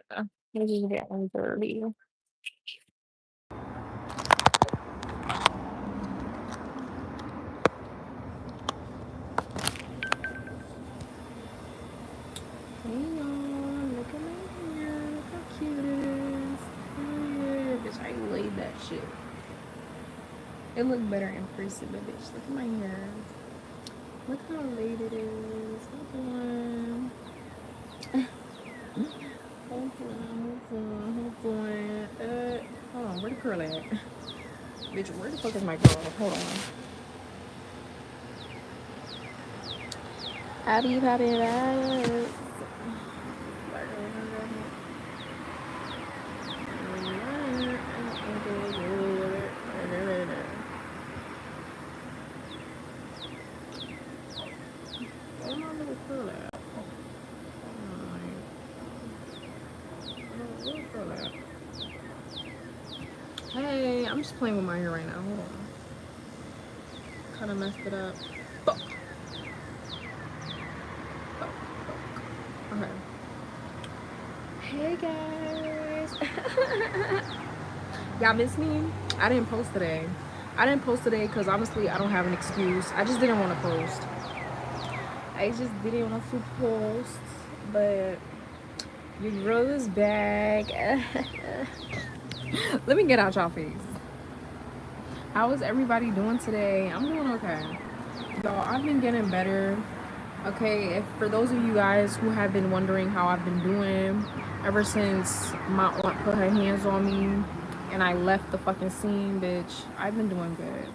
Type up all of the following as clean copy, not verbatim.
This is getting dirty. Hang on, look at my hair. Look how cute it is. Yeah, bitch, I laid that shit. It looked better in person, but bitch, look at my hair. Look how laid it is. Hold on. Hold on. Hold on, where the curl at? Bitch, where the fuck is my curl? Hold on. Happy birthday. Where my little curl at? Where the curl at? Hey, I'm just playing with my hair right now. Hold on. Kind of messed it up. Fuck. Fuck. Fuck. Okay. Hey guys. Y'all miss me? I didn't post today. Because honestly I don't have an excuse. I just didn't want to post. But your girl is back. Let me get out y'all face. How is everybody doing today? I'm doing okay. Y'all, I've been getting better. Okay, if for those of you guys who have been wondering how I've been doing ever since my aunt put her hands on me and I left the fucking scene, bitch, I've been doing good.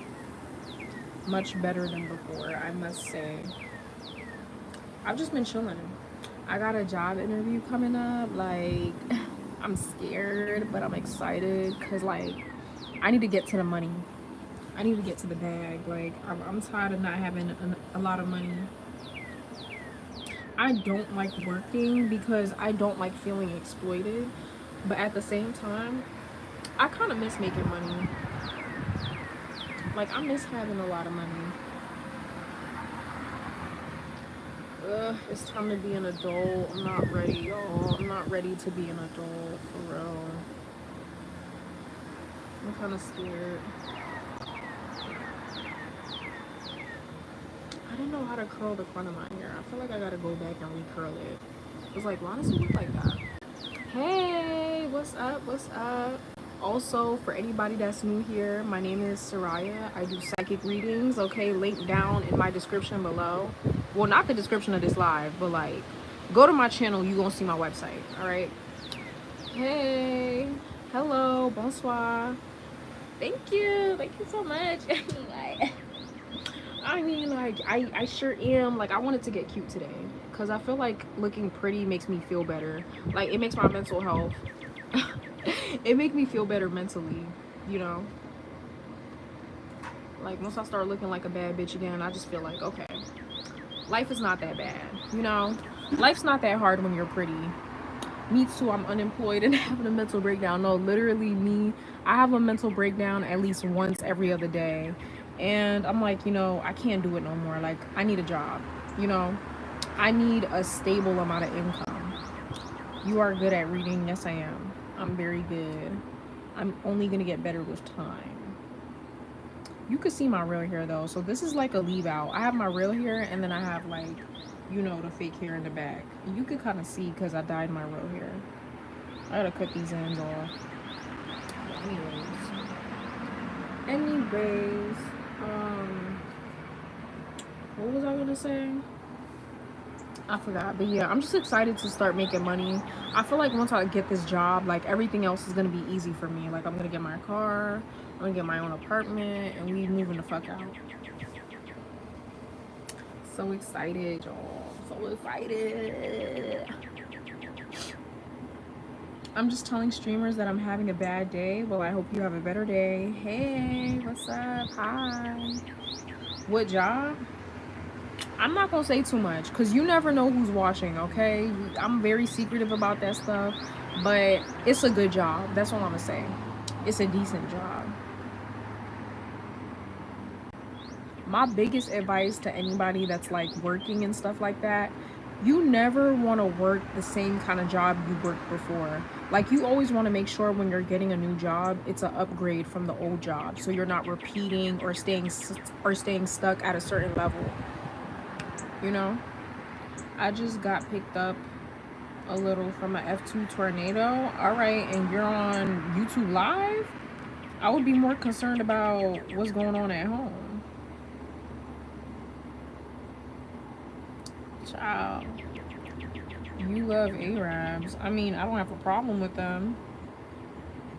Much better than before, I must say. I've just been chilling. I got a job interview coming up. Like, I'm scared, but I'm excited because, like, I need to get to the money. I need to get to the bag. Like, I'm tired of not having a lot of money. I don't like working because I don't like feeling exploited. But at the same time, I kind of miss making money. Like, I miss having a lot of money. It's time to be an adult. I'm not ready, y'all. I'm not ready to be an adult, for real. I'm kind of scared. I don't know how to curl the front of my hair. I feel like I gotta go back and recurl it. It's like, why does it look like that? Hey, what's up? What's up? Also, for anybody that's new here, my name is Soraya. I do psychic readings, okay? Link down in my description below. Well, not the description of this live, but like, go to my channel, you gonna see my website, all right? Hey, hello, bonsoir. Thank you so much. I mean, like, I sure am. Like, I wanted to get cute today because I feel like looking pretty makes me feel better. Like, it makes my mental health. It makes me feel better mentally, you know? Like, once I start looking like a bad bitch again, I just feel like, okay, life is not that bad, you know? Life's not that hard when you're pretty. Me too, I'm unemployed and having a mental breakdown. No, literally me, I have a mental breakdown at least once every other day. And I'm like, you know, I can't do it no more. Like, I need a job, you know? I need a stable amount of income. You are good at reading. Yes, I am. I'm very good. I'm only gonna get better with time. You could see my real hair though. So this is like a leave out. I have my real hair and then I have like, you know, the fake hair in the back. You could kind of see because I dyed my real hair. I gotta cut these ends off. But anyways, what was I gonna say? I forgot, but yeah, I'm just excited to start making money. I feel like once I get this job, like everything else is gonna be easy for me. Like I'm gonna get my car, I'm gonna get my own apartment, and we moving the fuck out. So excited, y'all. So excited. I'm just telling streamers that I'm having a bad day. Well, I hope you have a better day. Hey, what's up? Hi. What job? I'm not gonna say too much because you never know who's watching, okay? I'm very secretive about that stuff, but it's a good job. That's all I'm gonna say. It's a decent job. My biggest advice to anybody that's like working and stuff like that, You never want to work the same kind of job you worked before. Like, you always want to make sure when you're getting a new job, it's an upgrade from the old job, so you're not repeating or staying stuck at a certain level. You know, I just got picked up a little from a F2 tornado. All right, and you're on YouTube Live? I would be more concerned about what's going on at home. Child, you love Arabs. I mean, I don't have a problem with them.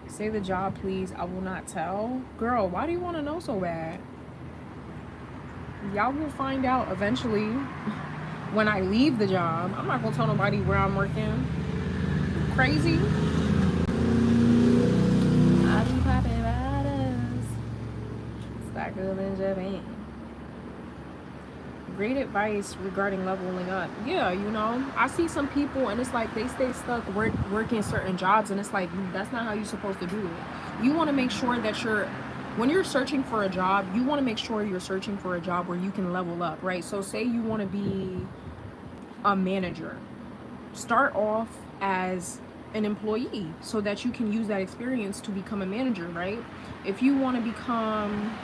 Say the job, please. I will not tell. Girl, why do you want to know so bad? Y'all will find out eventually when I leave the job. I'm not going to tell nobody where I'm working. Crazy? I be popping bottles. Stack up in Japan. Great advice regarding leveling up. Yeah, you know, I see some people and it's like they stay stuck working certain jobs, and it's like that's not how you're supposed to do it. You want to make sure that when you're searching for a job, you want to make sure you're searching for a job where you can level up, right? So say you want to be a manager, start off as an employee so that you can use that experience to become a manager, right? If you want to become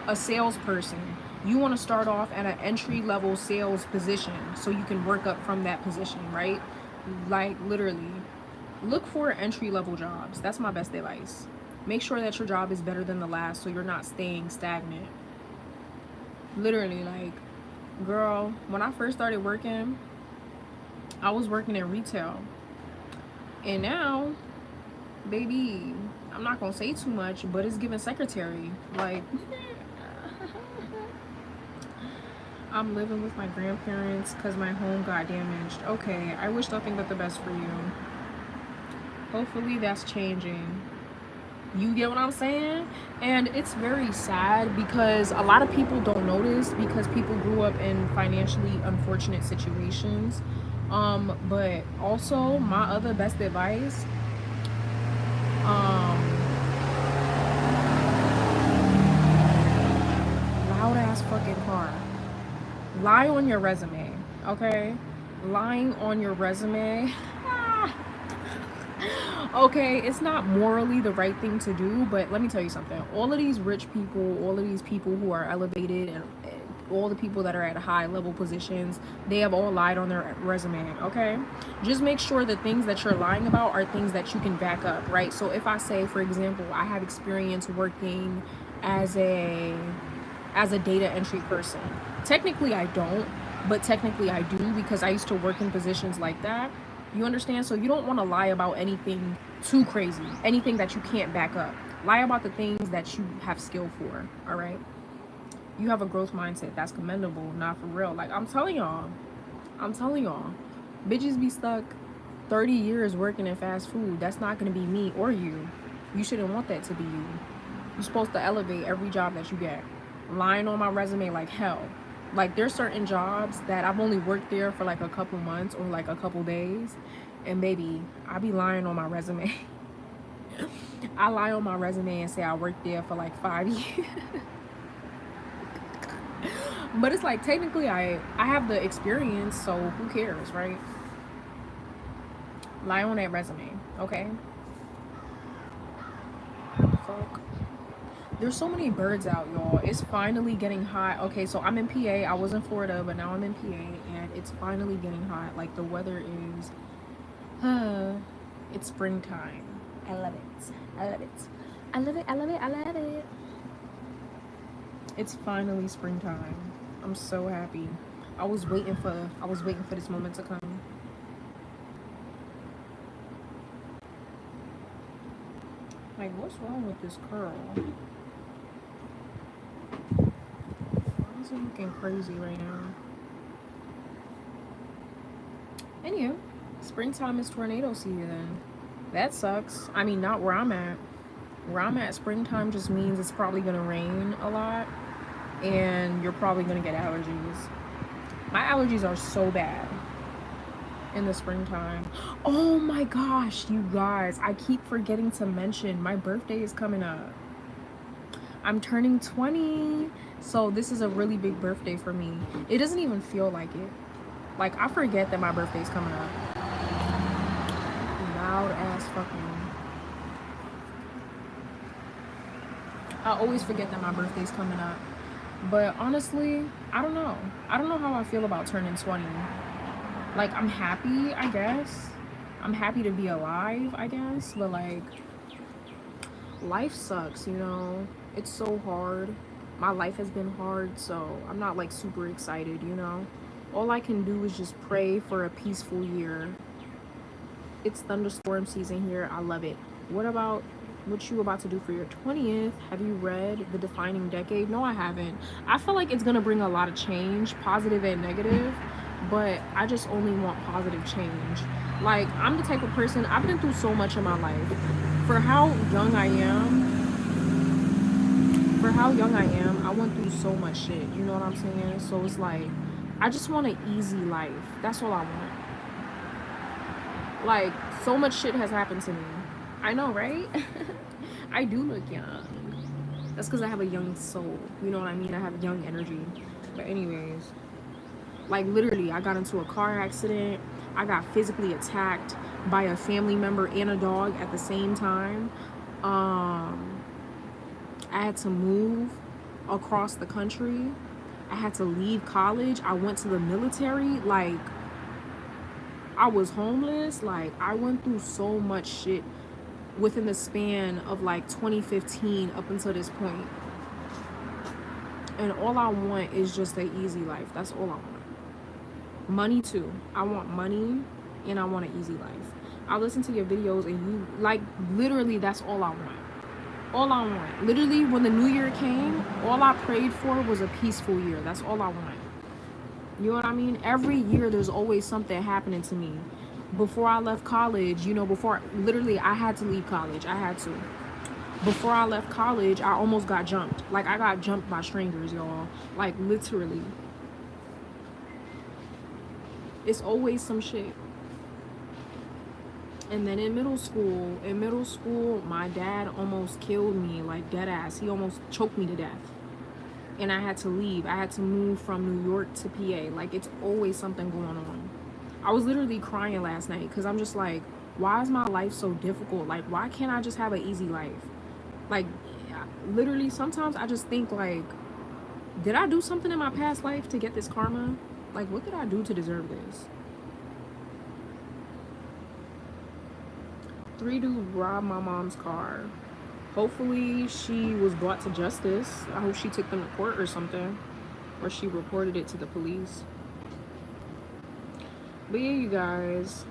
a salesperson, you want to start off at an entry-level sales position so you can work up from that position, right? Like, literally, look for entry-level jobs. That's my best advice. Make sure that your job is better than the last so you're not staying stagnant. Literally, like, girl, when I first started working, I was working in retail. And now, baby, I'm not going to say too much, but it's giving secretary. Like, I'm living with my grandparents because my home got damaged. Okay, I wish nothing but the best for you. Hopefully that's changing. You get what I'm saying? And it's very sad because a lot of people don't notice because people grew up in financially unfortunate situations. But also my other best advice, loud ass fucking car. Lie on your resume, okay? Lying on your resume. Okay, it's not morally the right thing to do, but let me tell you something. All of these rich people, all of these people who are elevated, and all the people that are at high level positions, they have all lied on their resume, okay? Just make sure the things that you're lying about are things that you can back up, right? So if I say, for example, I have experience working as a data entry person. Technically I don't, but technically I do because I used to work in positions like that. You understand? So you don't want to lie about anything too crazy, anything that you can't back up. Lie about the things that you have skill for, all right? You have a growth mindset. That's commendable, not for real. Like, I'm telling y'all, bitches be stuck 30 years working in fast food. That's not going to be me or you. You shouldn't want that to be you. You're supposed to elevate every job that you get. Lying on my resume like hell. Like, there's certain jobs that I've only worked there for like a couple months or like a couple days, and baby, I be lying on my resume. I lie on my resume and say I worked there for like 5 years. But it's like, technically I have the experience, so who cares, right? Lie on that resume, okay? Fuck. There's so many birds out, y'all. It's finally getting hot. Okay, so I'm in PA. I was in Florida, but now I'm in PA, and it's finally getting hot. Like, the weather is, it's springtime. I love it. I love it. I love it. I love it. I love it. It's finally springtime. I'm so happy. I was waiting for this moment to come. Like, what's wrong with this curl? Why is it looking crazy right now? Anywho, springtime is tornado season. That sucks. I mean, not where I'm at. Where I'm at, springtime just means it's probably gonna rain a lot, and you're probably gonna get allergies. My allergies are so bad in the springtime. Oh my gosh, you guys, I keep forgetting to mention my birthday is coming up. I'm turning 20, so this is a really big birthday for me. It doesn't even feel like it. Like, I forget that my birthday's coming up. Loud ass fucking. I always forget that my birthday's coming up. But honestly, I don't know. I don't know how I feel about turning 20. Like, I'm happy, I guess. I'm happy to be alive, I guess. But, like, life sucks, you know? It's so hard. My life has been hard, so I'm not, like, super excited, you know? All I can do is just pray for a peaceful year. It's thunderstorm season here. I love it. What about what you about to do for your 20th? Have you read The Defining Decade? No, I haven't. I feel like it's gonna bring a lot of change, positive and negative, but I just only want positive change. Like, I'm the type of person, I've been through so much in my life. For how young I am, I went through so much shit, you know what I'm saying? So it's like, I just want an easy life. That's all I want. Like, so much shit has happened to me. I know, right? I do look young. That's because I have a young soul. You know what I mean? I have young energy. But anyways, like, literally, I got into a car accident. I got physically attacked by a family member and a dog at the same time. I had to move across the country. I had to leave college. I went to the military. Like, I was homeless. Like, I went through so much shit within the span of like 2015 up until this point. And all I want is just an easy life. That's all I want. Money too. I want money and I want an easy life. I listen to your videos and you, like, literally, that's all I want. All I want. Literally, when the new year came, all I prayed for was a peaceful year. That's all I want. You know what I mean? Every year there's always something happening to me. Before I left college, you know, literally, I had to leave college. I had to. Before I left college, I almost got jumped. Like, I got jumped by strangers, y'all. Like, literally. It's always some shit. And then in middle school, my dad almost killed me, like, dead ass. He almost choked me to death. And I had to leave. I had to move from New York to PA. Like, it's always something going on. I was literally crying last night because I'm just like, why is my life so difficult? Like, why can't I just have an easy life? Like, literally, sometimes I just think, like, did I do something in my past life to get this karma? Like, what did I do to deserve this? 3 dudes robbed my mom's car. Hopefully she was brought to justice. I hope she took them to court or something, or she reported it to the police. But yeah, you guys,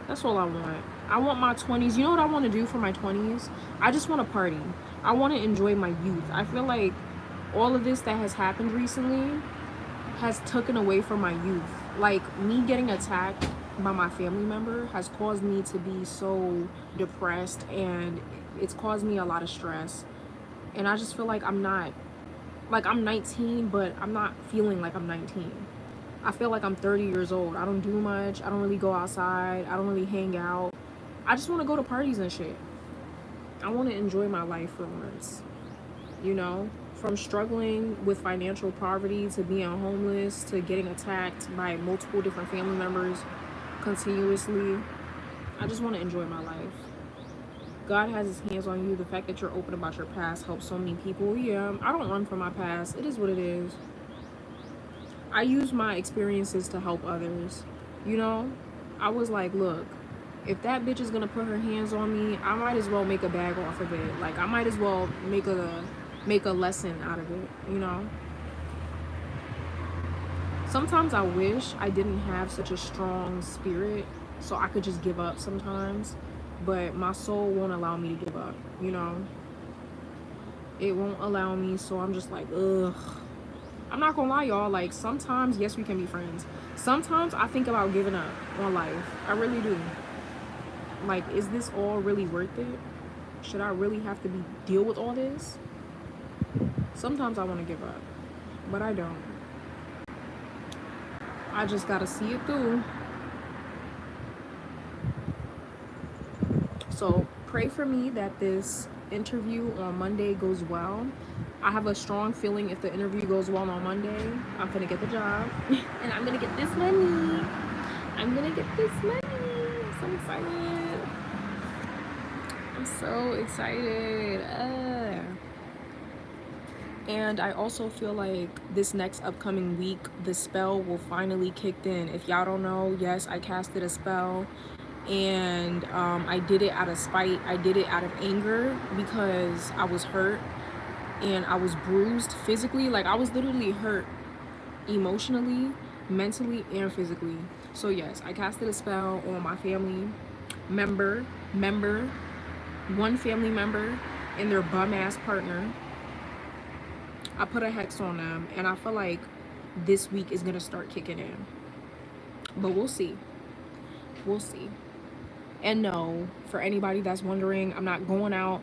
that's all I want. I want my 20s. You know what I want to do for my 20s? I just want to party. I want to enjoy my youth. I feel like all of this that has happened recently has taken away from my youth. Like, me getting attacked by my family member has caused me to be so depressed, and it's caused me a lot of stress. And I just feel like I'm 19, but I'm not feeling like I'm 19. I feel like I'm 30 years old. I don't do much. I don't really go outside. I don't really hang out. I just want to go to parties and shit. I want to enjoy my life for once. You know? From struggling with financial poverty to being homeless to getting attacked by multiple different family members continuously. I just want to enjoy my life. God has his hands on you. The fact that you're open about your past helps so many people. Yeah, I don't run from my past. It is what it is. I use my experiences to help others. You know, I was like, look, if that bitch is gonna put her hands on me, I might as well make a bag off of it. Like, I might as well make a lesson out of it, you know? Sometimes I wish I didn't have such a strong spirit so I could just give up sometimes, but my soul won't allow me to give up, you know? It won't allow me, so I'm just like, ugh. I'm not gonna lie, y'all, like, sometimes, yes, we can be friends. Sometimes I think about giving up on life. I really do. Like, is this all really worth it? Should I really have to deal with all this? Sometimes I want to give up, but I don't. I just gotta see it through. So pray for me that this interview on Monday goes well. I have a strong feeling if the interview goes well on Monday, I'm gonna get the job and I'm gonna get this money. I'm gonna get this money. I'm so excited. I'm so excited. And I also feel like this next upcoming week, the spell will finally kicked in. If y'all don't know, yes, I casted a spell, and I did it out of spite. I did it out of anger because I was hurt and I was bruised physically. Like, I was literally hurt emotionally, mentally, and physically. So yes, I casted a spell on my family member, one family member and their bum ass partner. I put a hex on them, and I feel like this week is gonna start kicking in. But we'll see. We'll see. And no, for anybody that's wondering, I'm not going out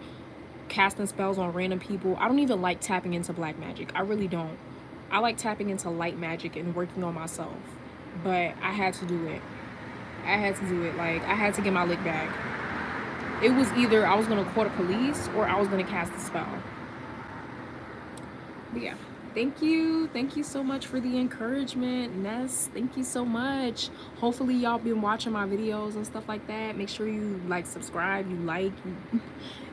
casting spells on random people. I don't even like tapping into black magic. I really don't. I like tapping into light magic and working on myself. But I had to do it. I had to do it. Like, I had to get my lick back. It was either I was gonna call the police or I was gonna cast a spell. But yeah, thank you so much for the encouragement, Ness. Thank you so much. Hopefully y'all been watching my videos and stuff like that. Make sure you like, subscribe,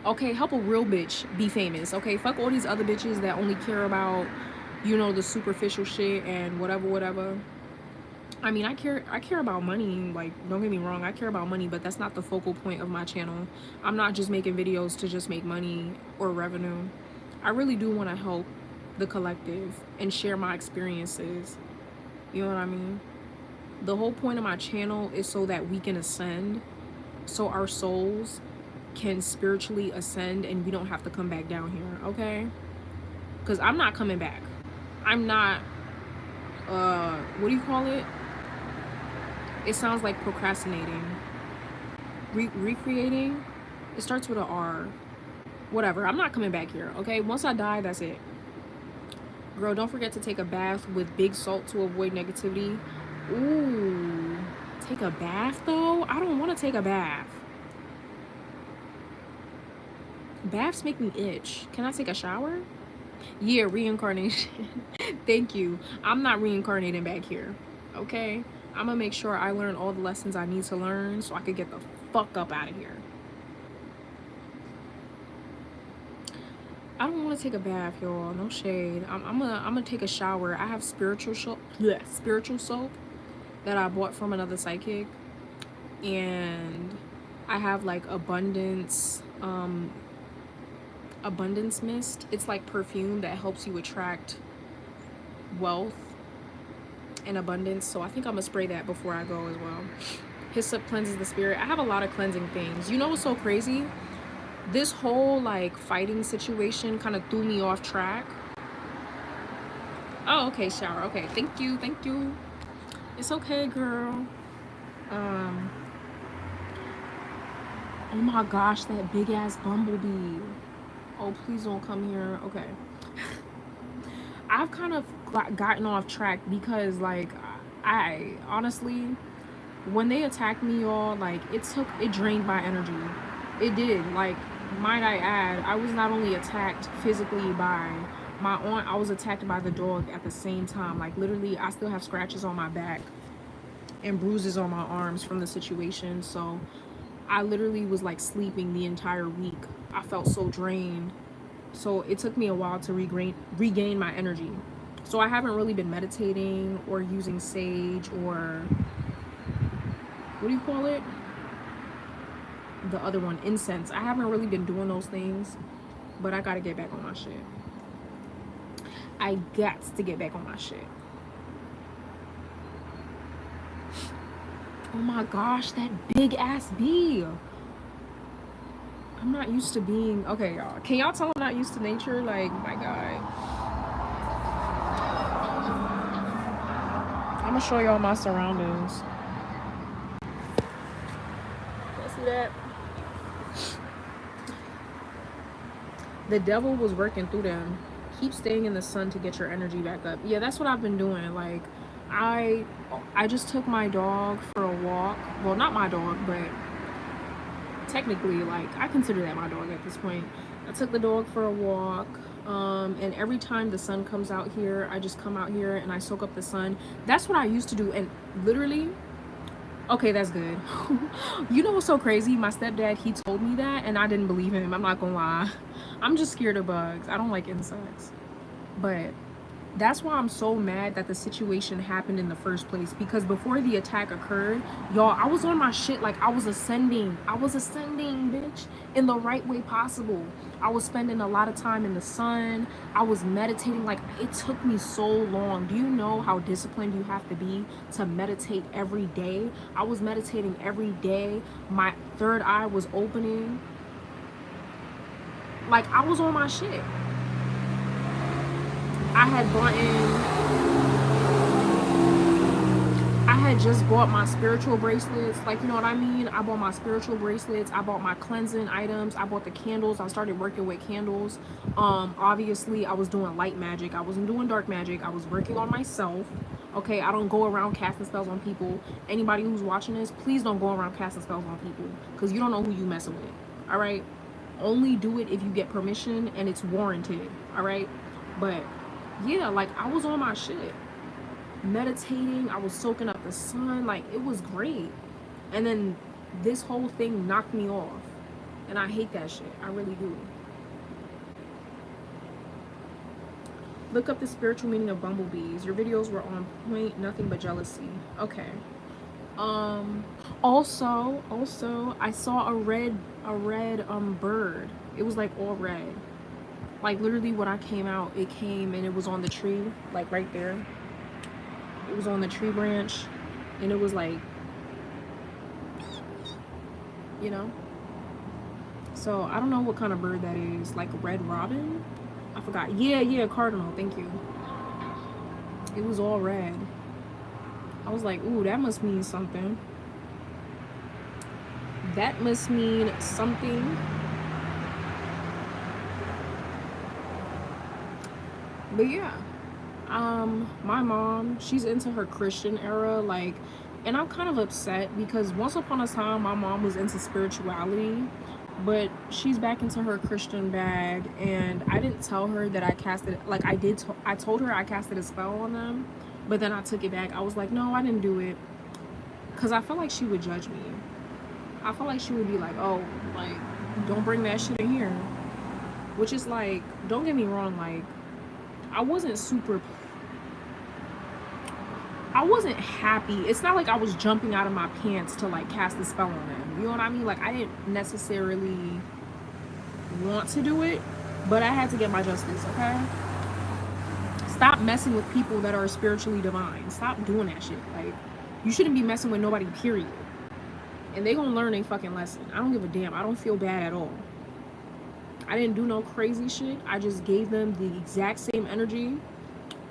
okay, help a real bitch be famous. Okay, fuck all these other bitches that only care about, you know, the superficial shit and whatever. I mean, I care about money. Like, don't get me wrong, I care about money, but that's not the focal point of my channel. I'm not just making videos to just make money or revenue. I really do want to help the collective and share my experiences. You know what I mean? The whole point of my channel is so that we can ascend, so our souls can spiritually ascend and we don't have to come back down here, okay? Because I'm not coming back. I'm not, what do you call it? It sounds like procrastinating. Recreating? It starts with an R. Whatever, I'm not coming back here, okay? Once I die, that's it. Girl, don't forget to take a bath with big salt to avoid negativity. Ooh, take a bath though? I don't want to take a bath. Baths make me itch. Can I take a shower? Yeah, reincarnation. Thank you. I'm not reincarnating back here, okay? I'm gonna make sure I learn all the lessons I need to learn so I could get the fuck up out of here. I don't want to take a bath, y'all. No shade. I'm gonna take a shower. I have spiritual soap that I bought from another psychic, and I have like abundance mist. It's like perfume that helps you attract wealth and abundance. So I think I'm gonna spray that before I go as well. Hyssop cleanses the spirit. I have a lot of cleansing things. You know what's so crazy? This whole like fighting situation kind of threw me off track. Oh, okay, shower. Okay, thank you. It's okay, girl. Oh my gosh, that big ass bumblebee. Oh, please don't come here. Okay. I've kind of gotten off track because like I honestly, when they attacked me, y'all, like it drained my energy. It did. Like, might I add, I was not only attacked physically by my aunt, I was attacked by the dog at the same time. Like, literally, I still have scratches on my back and bruises on my arms from the situation. So I literally was like sleeping the entire week. I felt so drained. So it took me a while to regain my energy. So I haven't really been meditating or using sage or what do you call it? The other one, incense. I haven't really been doing those things, but I gotta get back on my shit. I got to get back on my shit. Oh my gosh, that big ass bee. I'm not used to being, okay, y'all. Can y'all tell I'm not used to nature? Like, my God. I'm gonna show y'all my surroundings. Y'all see that? The devil was working through them. Keep staying in the sun to get your energy back up. Yeah, that's what I've been doing. Like, I just took my dog for a walk. Well, not my dog, but technically, like, I consider that my dog at this point. I took the dog for a walk. And every time the sun comes out here, I just come out here and I soak up the sun. That's what I used to do. And literally, okay, that's good. You know what's so crazy? My stepdad, he told me that and I didn't believe him. I'm not gonna lie. I'm just scared of bugs. I don't like insects. But that's why I'm so mad that the situation happened in the first place, because before the attack occurred, y'all, I was on my shit. Like, I was ascending, bitch, in the right way possible. I was spending a lot of time in the sun. I was meditating. Like, it took me so long. Do you know how disciplined you have to be to meditate every day? I was meditating every day. My third eye was opening. Like, I was on my shit. I had just bought my spiritual bracelets. Like, you know what I mean? I bought my spiritual bracelets. I bought my cleansing items. I bought the candles. I started working with candles. Obviously, I was doing light magic. I wasn't doing dark magic. I was working on myself. Okay, I don't go around casting spells on people. Anybody who's watching this, please don't go around casting spells on people, because you don't know who you messing with. All right? Only do it if you get permission and it's warranted. All right? But yeah, like, I was on my shit, meditating. I was soaking up the sun. Like, it was great. And then this whole thing knocked me off, and I hate that shit. I really do. Look up the spiritual meaning of bumblebees. Your videos were on point. Nothing but jealousy. Okay. Also I saw a red bird. It was like all red. Like, literally when I came out, it came and it was on the tree, like right there. It was on the tree branch, and it was like, you know. So I don't know what kind of bird that is. Like a red robin? I forgot. Yeah, cardinal. Thank you. It was all red. I was like, ooh, that must mean something. That must mean something. But yeah, my mom, she's into her Christian era, like, and I'm kind of upset because once upon a time my mom was into spirituality, but she's back into her Christian bag. And I didn't tell her that I casted, like, I told her I casted a spell on them, but then I took it back. I was like, no, I didn't do it, because I felt like she would judge me. I felt like she would be like, oh, like, don't bring that shit in here. Which is like, don't get me wrong, like, I wasn't happy. It's not like I was jumping out of my pants to like cast a spell on them. You know what I mean? Like, I didn't necessarily want to do it, but I had to get my justice, okay? Stop messing with people that are spiritually divine. Stop doing that shit. Like, you shouldn't be messing with nobody, period. And they gonna learn a fucking lesson. I don't give a damn. I don't feel bad at all. I didn't do no crazy shit. I just gave them the exact same energy.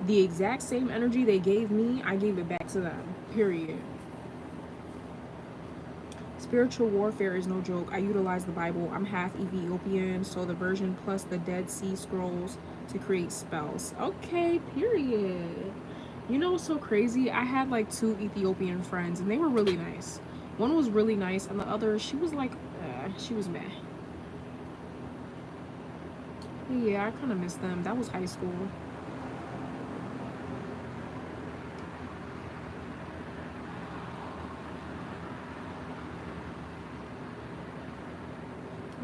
The exact same energy they gave me, I gave it back to them. Period. Spiritual warfare is no joke. I utilize the Bible. I'm half Ethiopian, so the version plus the Dead Sea Scrolls to create spells. Okay, period. You know what's so crazy? I had like 2 Ethiopian friends, and they were really nice. One was really nice, and the other, she was like, she was meh. Yeah, I kind of miss them. That was high school.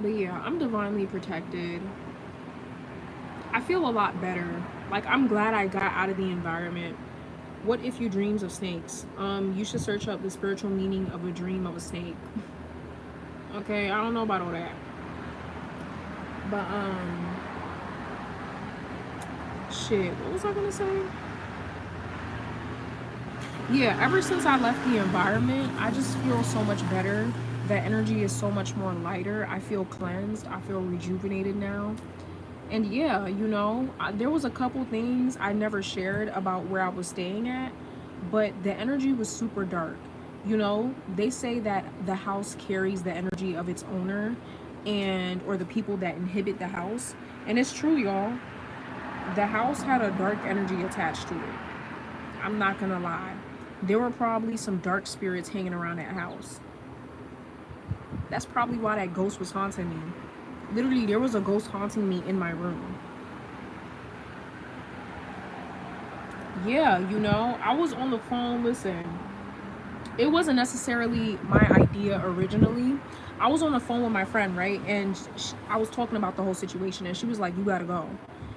But yeah, I'm divinely protected. I feel a lot better. Like, I'm glad I got out of the environment. What if you dreams of snakes? You should search up the spiritual meaning of a dream of a snake. Okay, I don't know about all that. But shit, what was I gonna say? Yeah, ever since I left the environment, I just feel so much better. The energy is so much more lighter. I feel cleansed. I feel rejuvenated now. And yeah, you know, there was a couple things I never shared about where I was staying at, but the energy was super dark. You know, they say that the house carries the energy of its owner, and or the people that inhabit the house. And it's true, y'all. The house had a dark energy attached to it. I'm not gonna lie. There were probably some dark spirits hanging around that house. That's probably why that ghost was haunting me. Literally, there was a ghost haunting me in my room. yeah, you know, I was on the phone. Listen, it wasn't necessarily my idea originally. I was on the phone with my friend, right? And I was talking about the whole situation, and she was like, "You gotta go."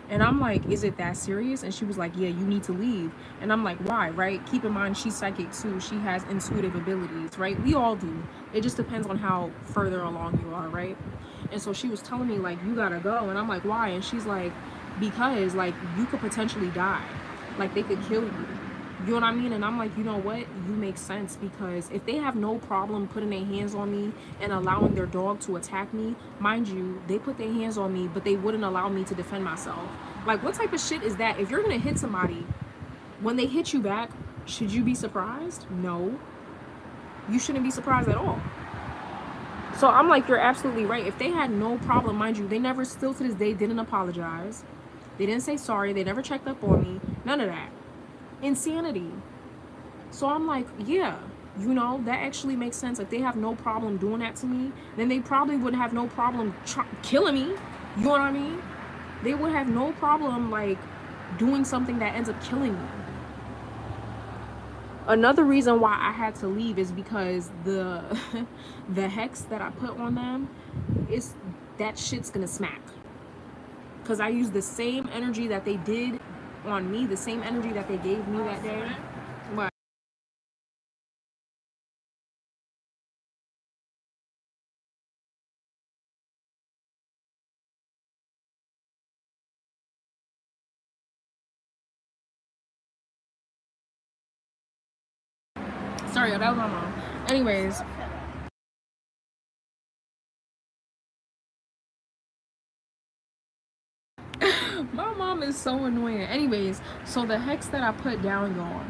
And I'm like, "Is it that serious?" And she was like, "Yeah, you need to leave." And I'm like, "Why?" Right? Keep in mind, she's psychic too. She has intuitive abilities, right? We all do. It just depends on how further along you are, right? And so she was telling me, like, "You gotta go." And I'm like, "Why?" And she's like, "Because, like, you could potentially die. Like, they could kill you." You know what I mean? And I'm like, you know what? You make sense, because if they have no problem putting their hands on me and allowing their dog to attack me, mind you, they put their hands on me, but they wouldn't allow me to defend myself. Like, what type of shit is that? If you're gonna hit somebody, when they hit you back, should you be surprised? No. You shouldn't be surprised at all. So I'm like, you're absolutely right. If they had no problem, mind you, they never, still to this day, didn't apologize. They didn't say sorry. They never checked up on me. None of that. Insanity. So I'm like, yeah, you know, that actually makes sense. If they have no problem doing that to me, then they probably would have no problem killing me. You know what I mean? They would have no problem, like, doing something that ends up killing me. Another reason why I had to leave is because the the hex that I put on them, is that shit's gonna smack. Because I used the same energy that they did on me, the same energy that they gave me that day. But sorry, that was my mom. Anyways, my mom is so annoying. Anyways, so the hex that I put down, y'all,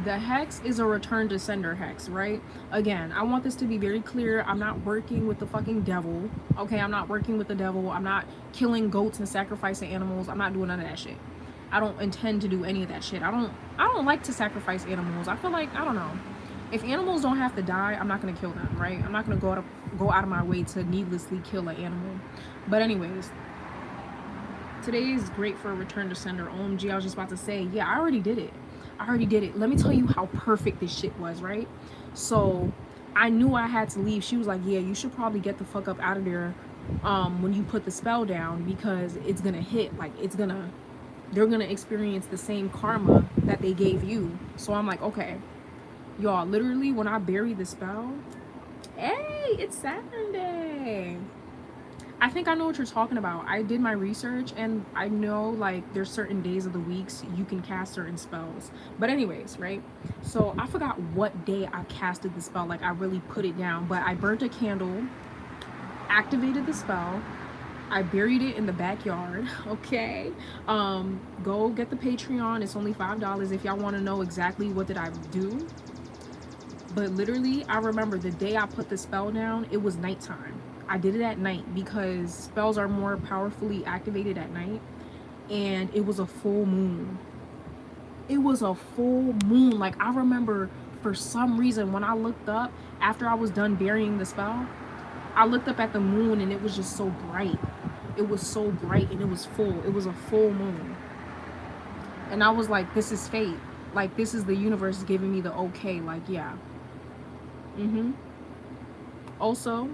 the hex is a return to sender hex, right? Again, I want this to be very clear. I'm not working with the fucking devil. Okay, I'm not working with the devil. I'm not killing goats and sacrificing animals. I'm not doing none of that shit. I don't intend to do any of that shit. I don't like to sacrifice animals. I feel like, I don't know. If animals don't have to die, I'm not gonna kill them, right? I'm not gonna go out of my way to needlessly kill an animal. But anyways, today is great for a return to sender. OMG, I was just about to say, yeah, I already did it. I already did it. Let me tell you how perfect this shit was, right? So I knew I had to leave. She was like, yeah, you should probably get the fuck up out of there when you put the spell down, because it's gonna hit, like, they're gonna experience the same karma that they gave you. So I'm like, okay. Y'all, literally, when I buried the spell, hey, it's Saturday. I think I know what you're talking about. I did my research, and I know, like, there's certain days of the weeks you can cast certain spells. But anyways, right? So I forgot what day I casted the spell. Like, I really put it down. But I burnt a candle, activated the spell. I buried it in the backyard. Okay. Go get the Patreon. It's only $5 if y'all want to know exactly what did I do. But literally, I remember the day I put the spell down, it was nighttime. I did it at night because spells are more powerfully activated at night. And it was a full moon. It was a full moon. Like, I remember, for some reason, when I looked up after I was done burying the spell, I looked up at the moon, and it was just so bright. It was so bright, and it was full. It was a full moon. And I was like, this is fate. Like, this is the universe giving me the okay. Like, yeah. Also,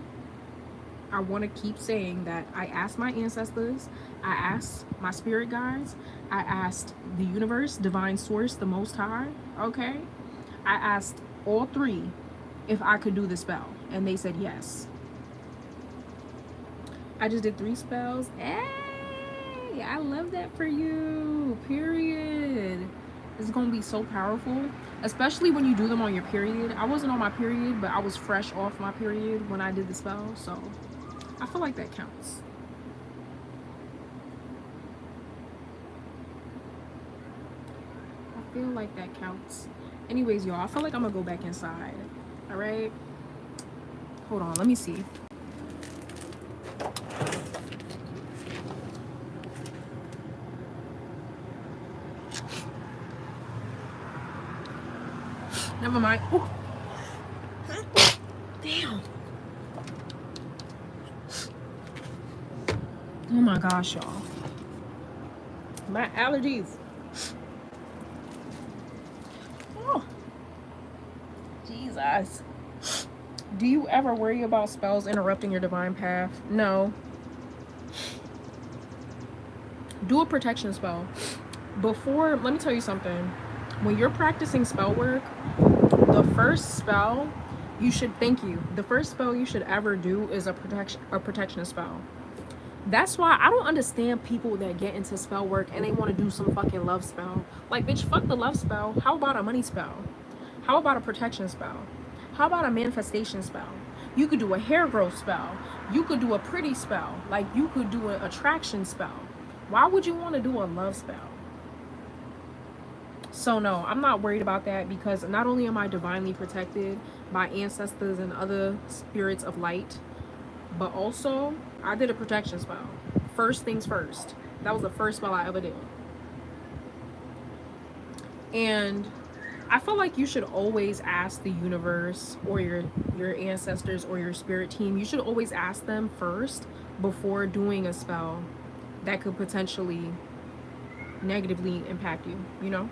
I want to keep saying that I asked my ancestors, I asked my spirit guides, I asked the universe, divine source, the most high, okay? I asked all three if I could do the spell, and they said yes. I just did 3 spells. Hey, I love that for you. Period. It's gonna be so powerful, especially when you do them on your period. I wasn't on my period, but I was fresh off my period when I did the spell, so I feel like that counts. I feel like that counts. Anyways, y'all, I feel like I'm gonna go back inside. All right, hold on, let me see. Never mind. Ooh. Damn. Oh my gosh, y'all. My allergies. Jesus. Do you ever worry about spells interrupting your divine path? No. Do a protection spell. Before, let me tell you something. When you're practicing spell work, the first spell you should the first spell you should ever do is a protection spell. That's why I don't understand people that get into spell work and they want to do some fucking love spell. Like, bitch, fuck the love spell. How about a money spell? How about a protection spell? How about a manifestation spell? You could do a hair growth spell. You could do a pretty spell. Like, you could do an attraction spell. Why would you want to do a love spell? So no, I'm not worried about that, because not only am I divinely protected by ancestors and other spirits of light, but also I did a protection spell. First things first. That was the first spell I ever did. And I feel like you should always ask the universe or your ancestors or your spirit team. You should always ask them first before doing a spell that could potentially negatively impact you, you know?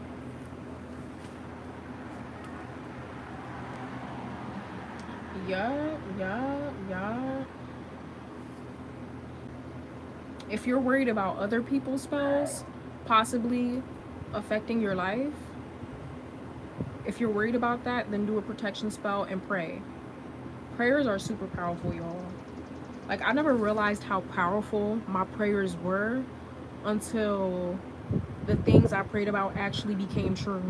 Yeah. If you're worried about other people's spells possibly affecting your life, if you're worried about that, then do a protection spell and pray. Prayers are super powerful, y'all. Like, I never realized how powerful my prayers were until the things I prayed about actually became true.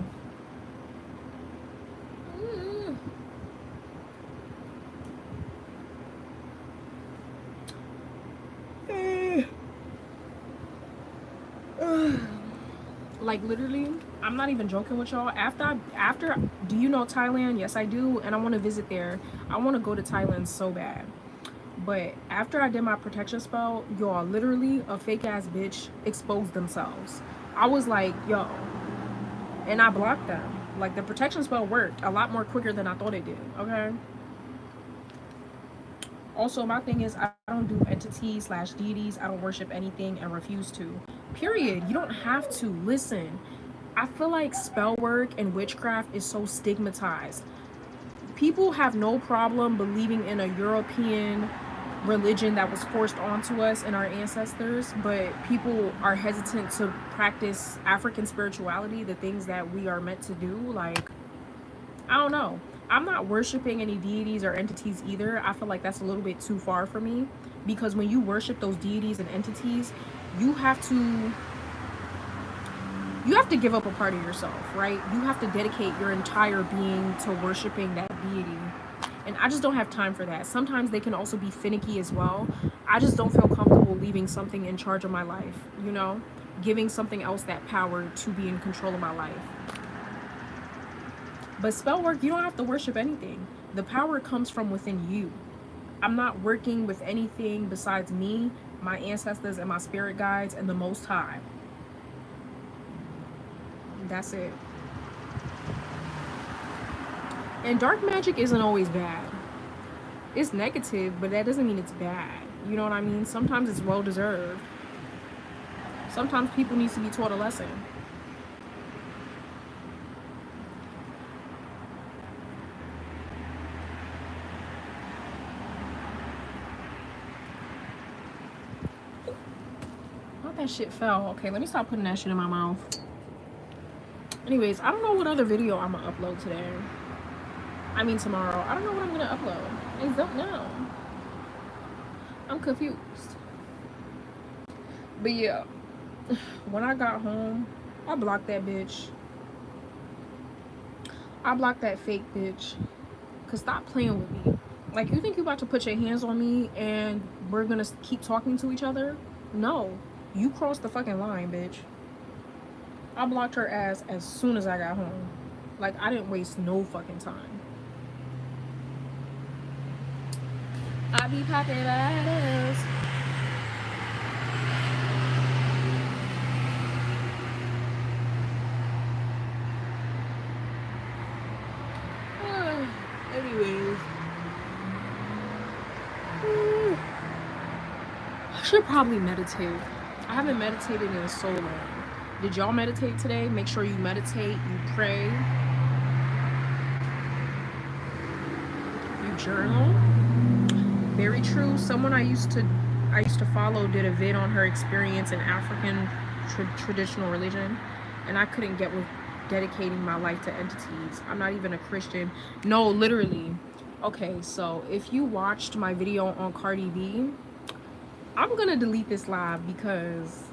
Like, literally, I'm not even joking with y'all. After, do you know Thailand? Yes, I do, and I want to visit there. I want to go to Thailand so bad. But after I did my protection spell, y'all, literally a fake ass bitch exposed themselves. I was like, yo, and I blocked them. Like, the protection spell worked a lot more quicker than I thought it did. Okay. Also, my thing is, I don't do entities / deities. I don't worship anything and refuse to. Period. You don't have to. Listen, I feel like spell work and witchcraft is so stigmatized. People have no problem believing in a European religion that was forced onto us and our ancestors, but people are hesitant to practice African spirituality, the things that we are meant to do. Like, I don't know. I'm not worshiping any deities or entities either. I feel like that's a little bit too far for me, because when you worship those deities and entities, you have to give up a part of yourself, right? You have to dedicate your entire being to worshiping that deity. And I just don't have time for that. Sometimes they can also be finicky as well. I just don't feel comfortable leaving something in charge of my life, you know? Giving something else that power to be in control of my life. But spell work, you don't have to worship anything. The power comes from within you. I'm not working with anything besides me, my ancestors, and my spirit guides, and the Most High. That's it. And dark magic isn't always bad. It's negative, but that doesn't mean it's bad. You know what I mean? Sometimes it's well-deserved. Sometimes people need to be taught a lesson. That shit fell. Okay, let me stop putting that shit in my mouth. Anyways, I don't know what other video I'm gonna upload today. I mean tomorrow. I don't know what I'm gonna upload. I don't know. I'm confused. But yeah, when I got home, I blocked that bitch. I blocked that fake bitch. Cause stop playing with me. Like, you think you about to put your hands on me and we're gonna keep talking to each other? No. You crossed the fucking line, bitch. I blocked her ass as soon as I got home. Like, I didn't waste no fucking time. I be popping bottles. Anyways. I should probably meditate. I haven't meditated in so long. Did y'all meditate today? Make sure you meditate, you pray. journal. Very true. Someone I used to follow did a vid on her experience in African traditional religion, and I couldn't get with dedicating my life to entities. I'm not even a Christian. No, literally. Okay, so if you watched my video on Cardi B, I'm gonna delete this live because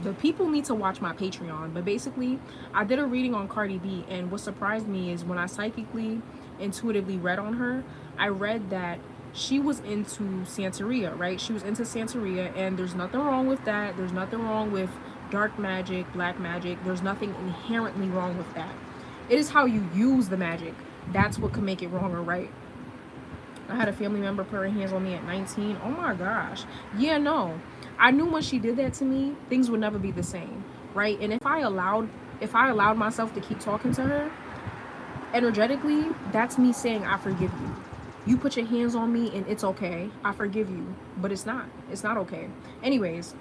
the people need to watch my Patreon. But basically, I did a reading on Cardi B, and what surprised me is when I psychically, intuitively read on her, I read that she was into Santeria, right? She was into Santeria, and there's nothing wrong with that. There's nothing wrong with dark magic, black magic. There's nothing inherently wrong with that. It is how you use the magic. That's what could make it wrong or right. I had a family member put her hands on me at 19. Oh my gosh. Yeah, no. I knew when she did that to me, things would never be the same, right? And if I allowed myself to keep talking to her, energetically, that's me saying I forgive you. You put your hands on me and it's okay. I forgive you. But it's not. It's not okay. Anyways,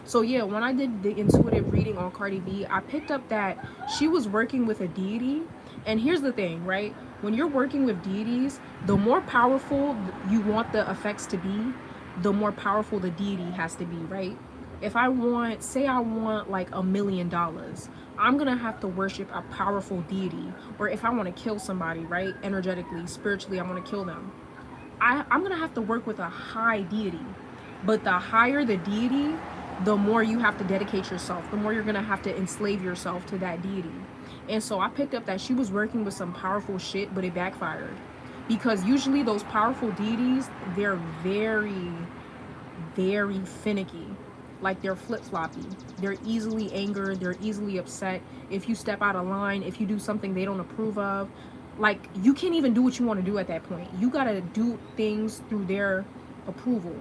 so yeah, when I did the intuitive reading on Cardi B, I picked up that she was working with a deity. And here's the thing, right? When you're working with deities, the more powerful you want the effects to be, the more powerful the deity has to be, right? If I want, say I want like $1 million, I'm gonna have to worship a powerful deity. Or if I want to kill somebody, right? Energetically, spiritually, I want to kill them. I'm gonna have to work with a high deity. But the higher the deity, the more you have to dedicate yourself, the more you're gonna have to enslave yourself to that deity. And so I picked up that she was working with some powerful shit, but it backfired. Because usually those powerful deities, they're very, very finicky. Like they're flip-floppy. They're easily angered, they're easily upset. If you step out of line, if you do something they don't approve of, like you can't even do what you want to do at that point. You gotta do things through their approval.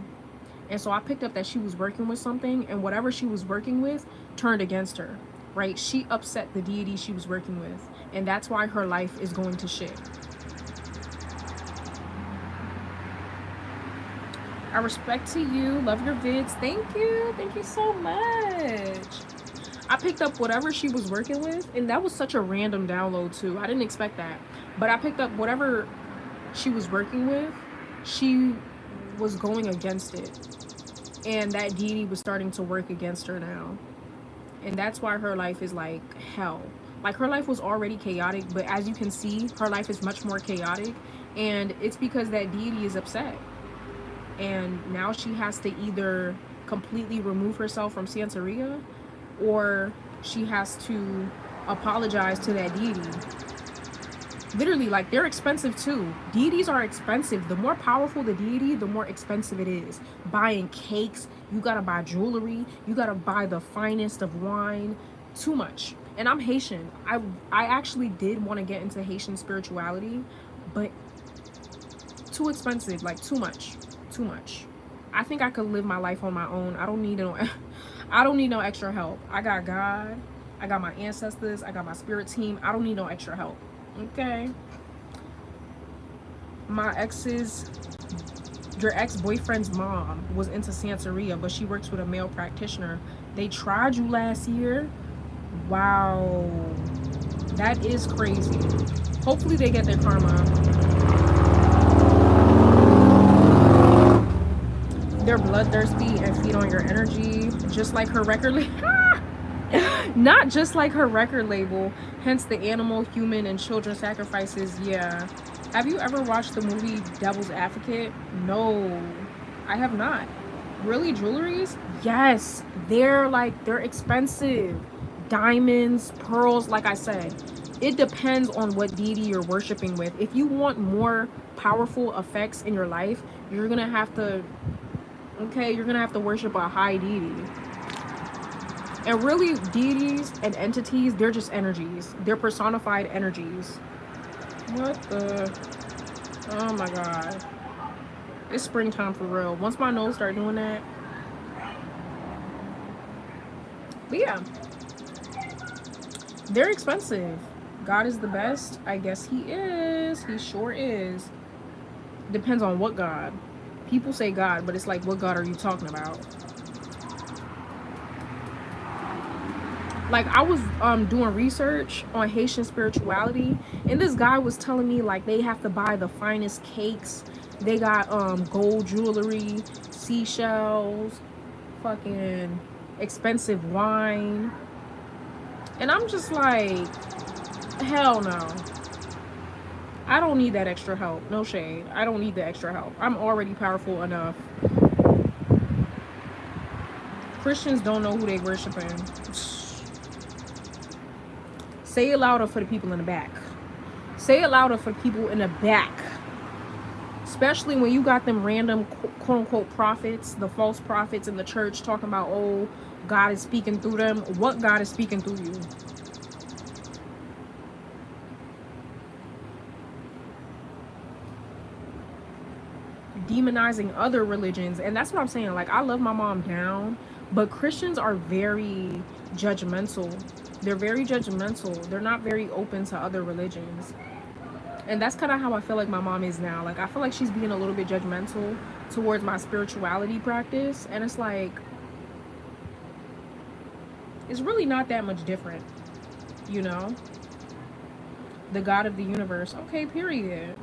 And so I picked up that she was working with something, and whatever she was working with turned against her, right? She upset the deity she was working with, and that's why her life is going to shit. I respect to you, love your vids. Thank you so much. I picked up whatever she was working with, and that was such a random download too. I didn't expect that, but I picked up whatever she was working with, she was going against it, and that deity was starting to work against her now, and that's why her life is like hell. Like her life was already chaotic, but as you can see, her life is much more chaotic, and it's because that deity is upset. And now she has to either completely remove herself from Santeria, or she has to apologize to that deity. Literally, like, they're expensive too. Deities are expensive. The more powerful the deity, the more expensive it is. Buying cakes, you gotta buy jewelry, you gotta buy the finest of wine. Too much. And I'm Haitian. I actually did want to get into Haitian spirituality, but too expensive, like too much. I think I could live my life on my own. I don't need no extra help. I got God, I got my ancestors, I got my spirit team. I don't need no extra help. Okay. Your ex-boyfriend's mom was into Santeria, but she works with a male practitioner. They tried you last year. Wow, that is crazy. Hopefully they get their karma. They're bloodthirsty and feed on your energy, just like her record label. Not just like her record label, hence the animal, human, and children sacrifices. Yeah. Have you ever watched the movie Devil's Advocate? No, I have not. Really? Jewelries? Yes. They're expensive. Diamonds, pearls, like I said. It depends on what deity you're worshiping with. If you want more powerful effects in your life, you're gonna have to worship a high deity. And really, deities and entities, they're just energies. They're personified energies. What the? Oh my god. It's springtime for real. Once my nose start doing that. But yeah. They're expensive. God is the best. I guess he is. He sure is. Depends on what God. People say God, but it's like, what God are you talking about? Like, I was doing research on Haitian spirituality, and this guy was telling me like they have to buy the finest cakes. They got gold jewelry, seashells, fucking expensive wine. And I'm just like, hell no. I don't need that extra help. No shade. I don't need the extra help. I'm already powerful enough. Christians don't know who they worshiping. Say it louder for the people in the back. Say it louder for people in the back. Especially when you got them random quote unquote prophets, the false prophets in the church talking about, oh, God is speaking through them. What God is speaking through you? Demonizing other religions. And that's what I'm saying. Like, I love my mom down, but Christians are very judgmental. They're very judgmental. They're not very open to other religions. And that's kind of how I feel like my mom is now. Like, I feel like she's being a little bit judgmental towards my spirituality practice. And it's like, it's really not that much different, you know? The God of the universe. Okay, period.